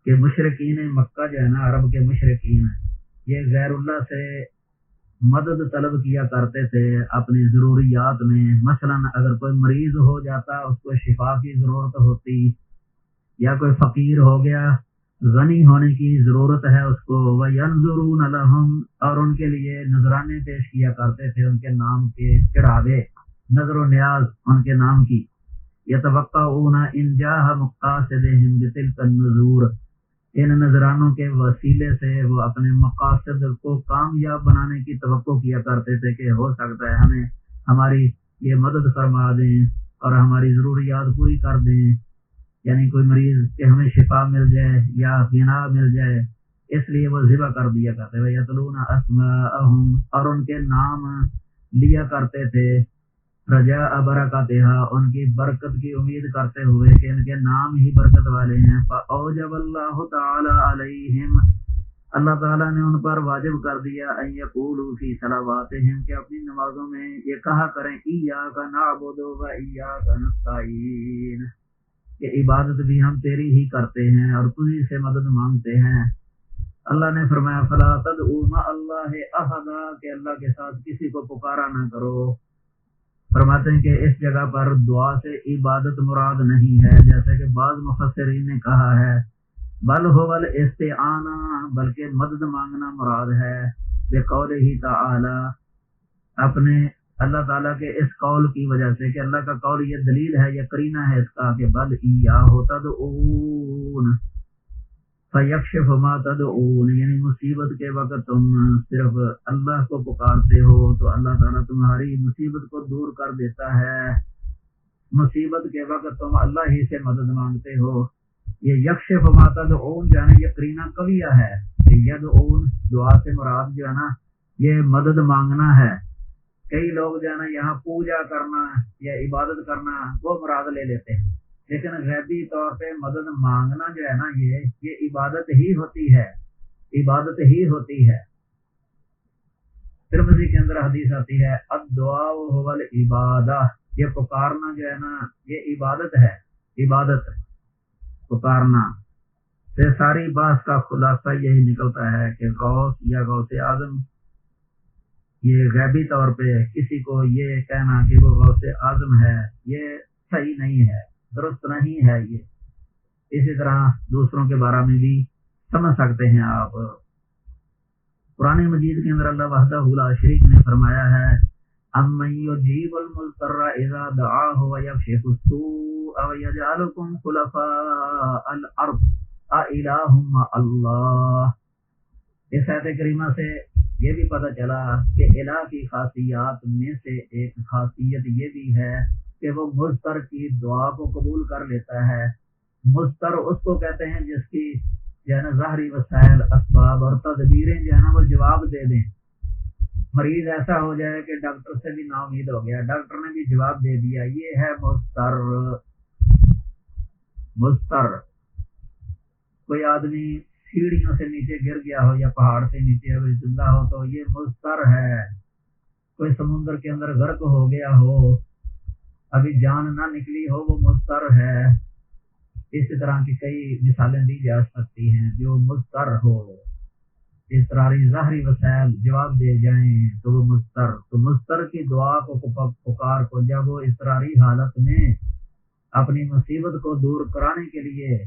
کہ مشرکین مکہ جو ہے نا، عرب کے مشرکین، یہ غیر اللہ سے مدد طلب کیا کرتے تھے اپنی ضروریات میں۔ مثلا اگر کوئی مریض ہو جاتا، اس کو شفا کی ضرورت ہوتی، یا کوئی فقیر ہو گیا، غنی ہونے کی ضرورت ہے اس کو، وَيَنْظُرُونَ لَهُمْ، اور ان کے لیے نذرانے پیش کیا کرتے تھے، ان کے نام کے چڑھاوے، نظر و نیاز ان کے نام کی۔ يَتَوَقَّعُونَ إِنْ جَاءَ مُقَاصِدِهِمْ بِتِلْكَ النُّذُورِ، ان نذرانوں کے وسیلے سے وہ اپنے مقاصد کو کامیاب بنانے کی توقع کیا کرتے تھے کہ ہو سکتا ہے ہمیں ہماری یہ مدد فرما دیں اور ہماری ضروریات پوری کر دیں، یعنی کوئی مریض کہ ہمیں شفا مل جائے یا غنا مل جائے، اس لیے وہ ذبح کر دیا کرتے تھے۔ یتلون اسماءہم، اور ان کے نام لیا کرتے تھے، رجاء برکاتہا، ان کی برکت کی امید کرتے ہوئے کہ ان کے نام ہی برکت والے ہیں۔ فاوجب اللہ تعالی علیہم، اللہ تعالیٰ نے ان پر واجب کر دیا ان یقولوا فی صلواتہم، کہ اپنی نمازوں میں یہ کہا کریں ایاک نعبد و ایاک نستعین، کہ عبادت بھی ہم تیری ہی کرتے ہیں اور تجھی سے مدد مانگتے ہیں۔ اللہ نے فرمایا فلا تدعوا مع اللہ احدا، کہ اللہ کے ساتھ کسی کو پکارا نہ کرو۔ فرماتے ہیں کہ اس جگہ پر دعا سے عبادت مراد نہیں ہے، جیسے کہ بعض مفسرین نے کہا ہے بل هو الاستعانہ، بلکہ مدد مانگنا مراد ہے، بقولہ تعالی، اپنے اللہ تعالیٰ کے اس قول کی وجہ سے کہ اللہ کا قول یہ دلیل ہے، یہ قرینہ ہے اس کا کہ بل ایاہ تدعون فیکشف ما تدعون، یعنی مصیبت کے وقت تم صرف اللہ کو پکارتے ہو تو اللہ تعالیٰ تمہاری مصیبت کو دور کر دیتا ہے۔ مصیبت کے وقت تم اللہ ہی سے مدد مانگتے ہو۔ یہ یکشف ما تدعون جانے یہ قرینہ قویہ ہے کہ یدعون دعا سے مراد جو ہے نا یہ مدد مانگنا ہے۔ کئی لوگ جو ہے نا یہاں پوجا کرنا یا عبادت کرنا وہ مراد لے لیتے ہیں، لیکن غیبی طور پہ مدد مانگنا جو ہے نا یہ عبادت ہی ہوتی ہے، عبادت ہی ہوتی ہے۔ ترمذی کے اندر حدیث آتی ہے الدعاء هو العبادہ، یہ پکارنا جو ہے نا یہ عبادت ہے، عبادت پکارنا سے ساری بات کا خلاصہ یہی نکلتا ہے کہ غوث یا غوث اعظم، یہ غیبی طور پہ کسی کو یہ کہنا کہ وہ غوث اعظم ہے یہ صحیح نہیں ہے، درست نہیں ہے۔ یہ اسی طرح دوسروں کے بارے میں بھی سمجھ سکتے ہیں آپ۔ قرآن مجید کے اندر اللہ وحدہ لا شریک نے فرمایا ہے امن یجیب المضطر اذا دعاہ ویکشف السوء ویجعلکم خلفاء الارض االہ مع اللہ۔ اس آیت کریمہ سے یہ بھی پتہ چلا کہ الہ کی خاصیات میں سے ایک خاصیت یہ بھی ہے کہ وہ مضطر کی دعا کو قبول کر لیتا ہے۔ مضطر اس کو کہتے ہیں جس کی جو ہے نا ظاہری وسائل اسباب اور تدبیریں جو ہے نا وہ جواب دے دیں۔ مریض ایسا ہو جائے کہ ڈاکٹر سے بھی نا امید ہو گیا، ڈاکٹر نے بھی جواب دے دیا، یہ ہے مضطر۔ مضطر کوئی آدمی سیڑھیوں سے نیچے گر گیا ہو یا پہاڑ سے نیچے اگر زندہ ہو تو یہ مضطر ہے۔ کوئی سمندر کے اندر غرق ہو گیا ہو ابھی جان نہ نکلی ہو وہ مضطر ہے۔ اسی طرح کی کئی مثالیں دی جا سکتی ہیں جو مضطر ہو، اضطراری ظاہری وسائل جواب دے جائیں تو وہ مضطر۔ تو مضطر کی دعا کو پکار کو جب وہ اضطراری حالت میں اپنی مصیبت کو دور کرانے کے لیے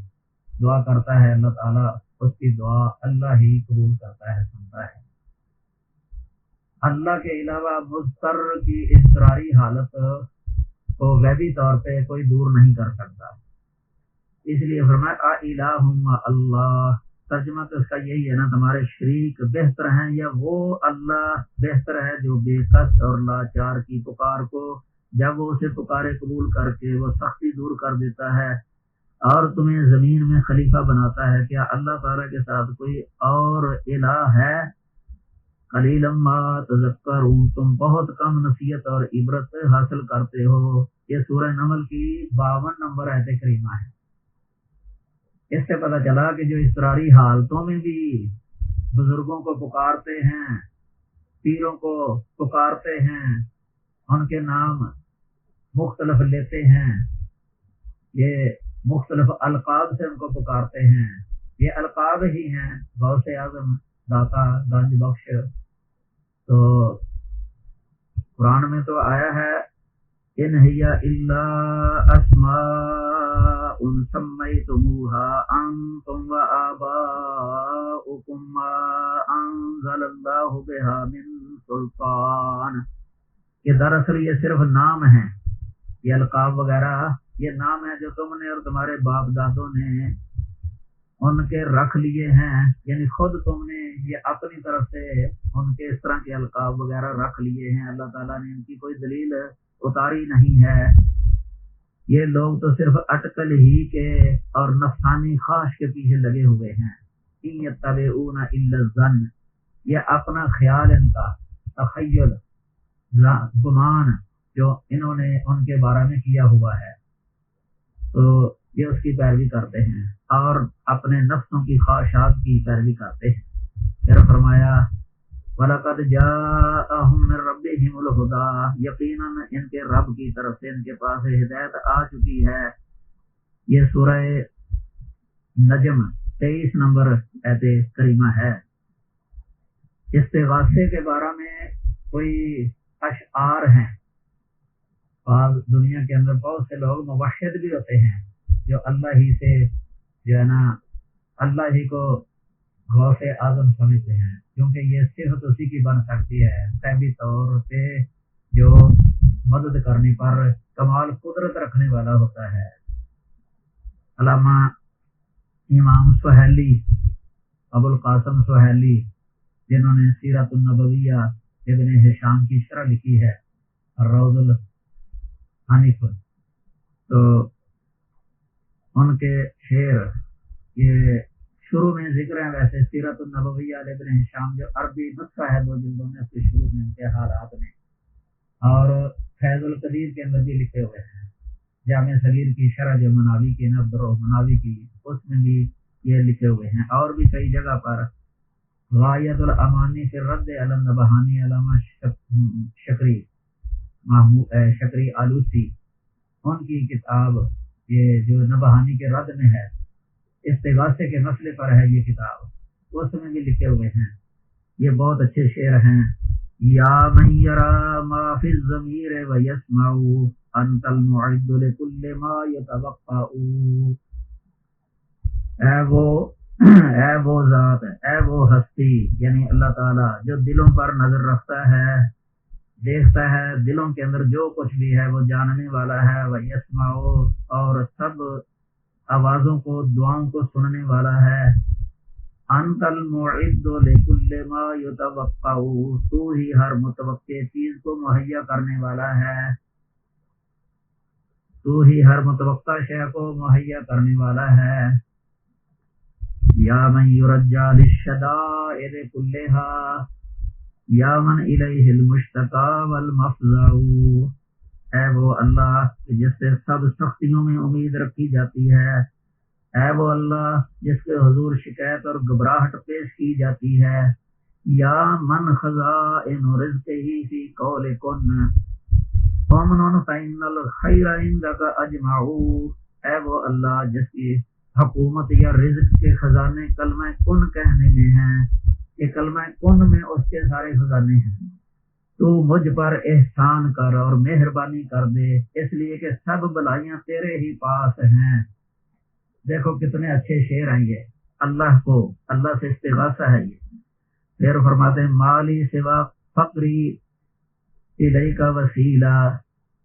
دعا کرتا ہے اللہ تعالیٰ اس کی دعا اللہ ہی قبول کرتا ہے، سنتا ہے۔ اللہ کے علاوہ مضطر کی اضطراری حالت کو غیبی طور پہ کوئی دور نہیں کر سکتا، اس لیے فرمایا الہم اللہ۔ ترجمہ تو اس کا یہی ہے نا تمہارے شریک بہتر ہیں یا وہ اللہ بہتر ہے جو بے کس اور لاچار کی پکار کو جب وہ اسے پکارے قبول کر کے وہ سختی دور کر دیتا ہے اور تمہیں زمین میں خلیفہ بناتا ہے۔ کیا اللہ تعالیٰ کے ساتھ کوئی اور الہ ہے؟ قلیلا ما تذکرون، تم بہت کم نصیحت اور عبرت حاصل کرتے ہو۔ یہ سورہ نمل کی 52 نمبر آیت کریمہ ہے۔ اس سے پتہ چلا کہ جو اضطراری حالتوں میں بھی بزرگوں کو پکارتے ہیں، پیروں کو پکارتے ہیں، ان کے نام مختلف لیتے ہیں، یہ مختلف القاب سے ان کو پکارتے ہیں، یہ القاب ہی ہیں غوث اعظم، داتا، گنج بخش۔ تو قرآن میں تو آیا ہے ان ہی الا اسماء سمیتموها انتم وآباؤکم ما انزل اللہ بها من سلطان، کہ دراصل یہ صرف نام ہیں، یہ القاب وغیرہ یہ نام ہے جو تم نے اور تمہارے باپ دادوں نے ان کے رکھ لیے ہیں، یعنی خود تم نے یہ اپنی طرف سے ان کے اس طرح کے القاب وغیرہ رکھ لیے ہیں، اللہ تعالیٰ نے ان کی کوئی دلیل اتاری نہیں ہے۔ یہ لوگ تو صرف اٹکل ہی کے اور نفسانی خواہش کے پیچھے لگے ہوئے ہیں۔ ان یتبعون الا الظن، یہ اپنا خیال ان کا تخیل گمان جو انہوں نے ان کے بارے میں کیا ہوا ہے، تو یہ اس کی پیروی کرتے ہیں اور اپنے نفسوں کی خواہشات کی پیروی کرتے ہیں۔ پھر فرمایا وَلَقَدْ جَاءَهُم مِّن رَّبِّهِمُ الْهُدَىٰ، یقیناً ان کے رب کی طرف سے ان کے پاس ہدایت آ چکی ہے۔ یہ سورہ نجم 23 نمبر آیت کریمہ ہے۔ استغاثے کے بارے میں کوئی اشعار ہیں، بعض دنیا کے اندر بہت سے لوگ موحد بھی ہوتے ہیں جو اللہ ہی سے جو ہے نا اللہ ہی کو غوث اعظم سمجھتے ہیں، کیونکہ یہ صفت اسی کی بن سکتی ہے، غیبی طور پہ جو مدد کرنے پر کمال قدرت رکھنے والا ہوتا ہے۔ علامہ امام سہیلی، ابو القاسم سہیلی، جنہوں نے سیرت النبویہ ابن ہشام کی شرح لکھی ہے، الروض الحنیف، تو ان کے شعر یہ شروع میں ذکر ہے۔ ویسے سیرت النبویہ ابن ہشام جو عربی نسخہ ہے 2 جلدوں میں، اس کے شروع میں ان کے حالات میں، اور فیض القدیر کے اندر بھی لکھے ہوئے ہیں۔ جامع صغیر کی شرح جو مناوی کی نبدر و مناوی کی، اس میں بھی یہ لکھے ہوئے ہیں، اور بھی کئی جگہ پر۔ غایت الامانی فی الرد علی النبہانی، علامہ شکری آلوسی، ان کی کتاب یہ جو نبہانی کے رد میں ہے، استغاثے کے مسئلے پر ہے یہ کتاب، اس میں بھی لکھے ہوئے ہیں۔ یہ بہت اچھے شعر ہیں۔ یا من یرا ما فی الضمیر ویسمع انت المعد لکل ما یتوقع، اے وہ ذات، اے وہ ہستی، یعنی اللہ تعالی جو دلوں پر نظر رکھتا ہے، دیکھتا ہے دلوں کے اندر جو کچھ بھی ہے، وہ جاننے والا ہے۔ ویسمع، اور سب آوازوں کو، دعاؤں کو سننے والا ہے۔ انت المعد لکل ما یتوقع، تو ہی ہر متوقع چیز کو مہیا کرنے والا ہے، تو ہی ہر متوقع شے کو مہیا کرنے والا ہے۔ یا من یرجى للشدائد كلها، یا من الیہ المشتقى والمفزع، اے وہ اللہ جس سے سب سختیوں میں امید رکھی جاتی ہے، اے وہ اللہ جس کے حضور شکایت اور گھبراہٹ پیش کی جاتی ہے۔ یا من خزائن رزقہ فی قول کن فمن فإن الخیر عندک اجمع، اے وہ اللہ جس کی حکومت یا رزق کے خزانے کلمہ کن کہنے میں ہیں، کہ کلمہ کن میں اس کے سارے خزانے ہیں۔ تو مجھ پر احسان کر اور مہربانی کر دے، اس لیے کہ سب بلائیاں تیرے ہی پاس ہیں۔ دیکھو کتنے اچھے شعر ہیں یہ، اللہ کو، اللہ سے استغاثہ ہے یہ۔ پھر فرماتے ہیں مالی سوا فقری الیک وسیلہ،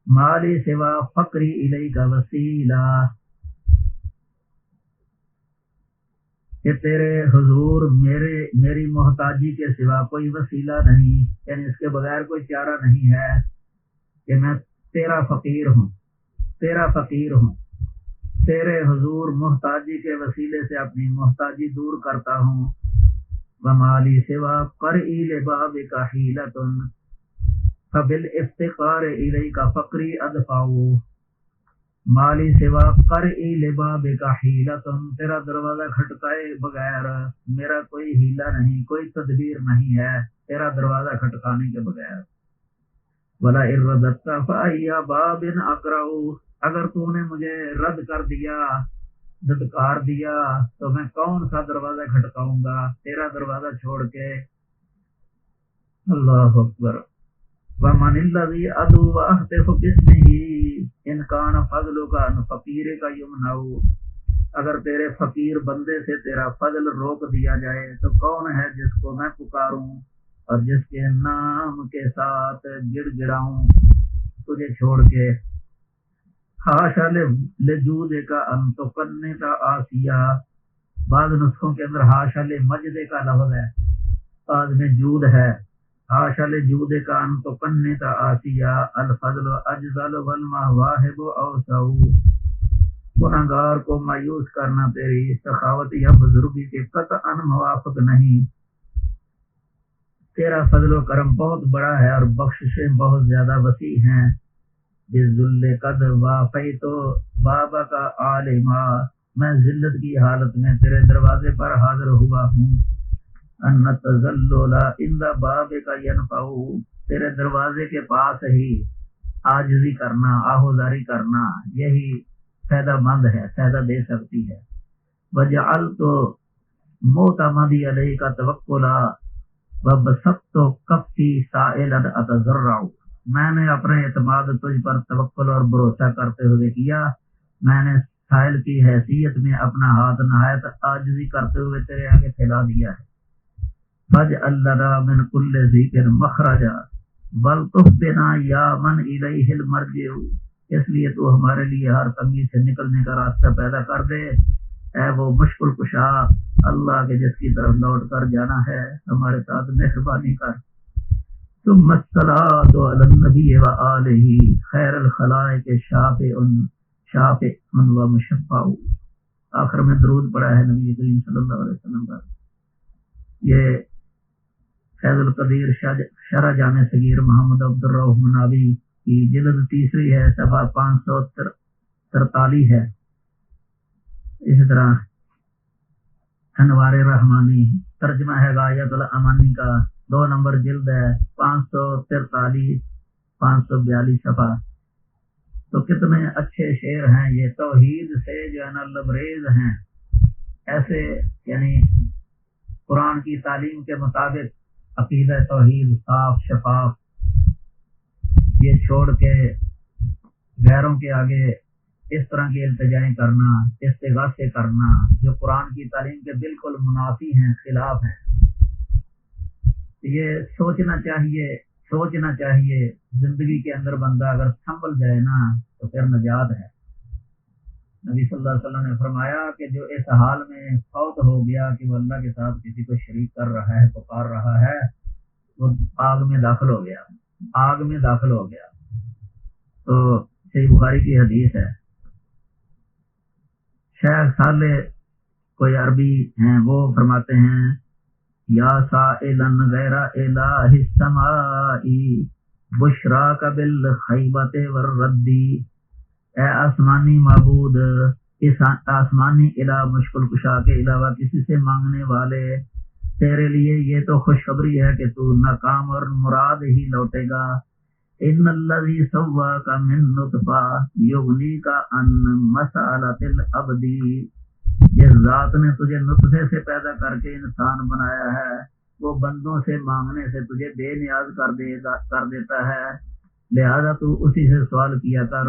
مالی سوا فقری الیک وسیلہ، کہ تیرے حضور میری محتاجی کے سوا کوئی وسیلہ نہیں، یعنی اس کے بغیر کوئی چارہ نہیں ہے، کہ میں تیرا فقیر ہوں، تیرا فقیر ہوں، تیرے حضور محتاجی کے وسیلے سے اپنی محتاجی دور کرتا ہوں۔ ومالی سوا قرئی لبابک حیلۃ فبالافتقار الیک فقری ادفع، مالی سوا قرئی لبابک حیلۃ، تیرا دروازہ کھٹکائے بغیر میرا کوئی ہیلہ نہیں، کوئی تدبیر نہیں ہے تیرا دروازہ کھٹکانے کے بغیر۔ وَلَئِن رَّدَدتَّ فَأَيَّ بَابٍ أَقْرَعُ، اگر تو نے مجھے رد کر دیا، دھتکار دیا، تو میں کون سا دروازہ کھٹکاؤں گا تیرا دروازہ چھوڑ کے۔ اللہ اکبر۔ وَمَنِ الَّذِي أَدْعُو وَأَهْتِفُ بِاسْمِهِ إِنْ كَانَ فَضْلُكَ عَنْ فَقِيرِكَ يُمْنَعُ، اگر تیرے فقیر بندے سے تیرا فضل روک دیا جائے تو کون ہے جس کو میں پکاروں اور جس کے نام کے ساتھ گڑ گڑاؤں تجھے چھوڑ کے۔ حاشا لجودک ان تقنط آسیہ، بعض نسخوں کے اندر حاشا لمجد کا لفظ ہے، بعض میں جود ہے۔ حاشا لجودک ان تقنط آسیہ، الفضل اجزل والمواہب اوسع، گناہگار کو مایوس کرنا تیری سخاوت یا بزرگی کے قطعا موافق نہیں۔ تیرا فضل و کرم بہت بڑا ہے اور بخششیں بہت زیادہ وسیع ہیں۔ بالذل قد وافیت بابک عالما، میں ذلت کی حالت میں تیرے دروازے پر حاضر ہوا ہوں. ان تذلل عند بابک ینفع، تیرے دروازے کے پاس ہی عاجزی کرنا، آہوزاری کرنا، یہی فائدہ مند ہے، فائدہ دے سکتی ہے. وجعلت معتمدی علیک توکلا وبسطت کفی سائلا اتضرع، میں نے اپنے اعتماد تجھ پر توکل اور بھروسہ کرتے ہوئے کیا، میں نے سائل کی حیثیت میں اپنا ہاتھ نہایت عاجزی کرتے ہوئے تیرے آگے پھیلا دیا ہے. فاجعل لنا من کل ضیق مخرجا ولتخبنا یا من الیہ المرجع، اس لیے تو ہمارے لیے ہر تنگی سے نکلنے کا راستہ پیدا کر دے، اے وہ مشکل کشا اللہ کے جس کی طرف لوٹ کر جانا ہے، ہمارے ساتھ مہربانی کر. ثم الصلاۃ علی النبی وآلہ خیر الخلائق شافع و مشفع، آخر میں درود پڑا ہے نبی کریم صلی اللہ علیہ وسلم پر. یہ فیض القدیر شرح جامع صغیر محمد عبد الرؤف مناوی کی جلد تیسری ہے، صفحہ 543 ہے. اسی طرح انوار رحمانی ترجمہ ہے غایت الامانی کا، 2 نمبر جلد ہے، 543 542 صفحہ. تو کتنے اچھے شعر ہیں یہ، توحید سے جو ہے نا لبریز ہیں، ایسے یعنی قرآن کی تعلیم کے مطابق عقیدہ توحید صاف شفاف، یہ چھوڑ کے غیروں کے آگے اس طرح کی التجائیں کرنا، استغاثے کرنا جو قرآن کی تعلیم کے بالکل منافی ہیں، خلاف ہیں. یہ سوچنا چاہیے زندگی کے اندر بندہ اگر سنبھل جائے نا تو پھر نجات ہے. نبی صلی اللہ علیہ وسلم نے فرمایا کہ جو اس حال میں فوت ہو گیا کہ وہ اللہ کے ساتھ کسی کو شریک کر رہا ہے، پکار رہا ہے، وہ آگ میں داخل ہو گیا. تو صحیح بخاری کی حدیث ہے. شیخ صالح کوئی عربی ہیں، وہ فرماتے ہیں یا سائلن غیر الہ السماء بشراک بالخیبت والردی، اے آسمانی معبود، اس آسمانی الہ مشکل کشا کے علاوہ کسی سے مانگنے والے، تیرے لیے یہ تو خوشخبری ہے کہ تو ناکام اور مراد ہی لوٹے گا. ان الذی سواک من نطفہ یغنیک عن مسألۃ العبد، جس ذات نے تجھے نطفے سے پیدا کر کے انسان بنایا ہے وہ بندوں سے مانگنے سے تجھے بے نیاز کر دیتا ہے، لہذا تو اسی سے سوال کیا کر.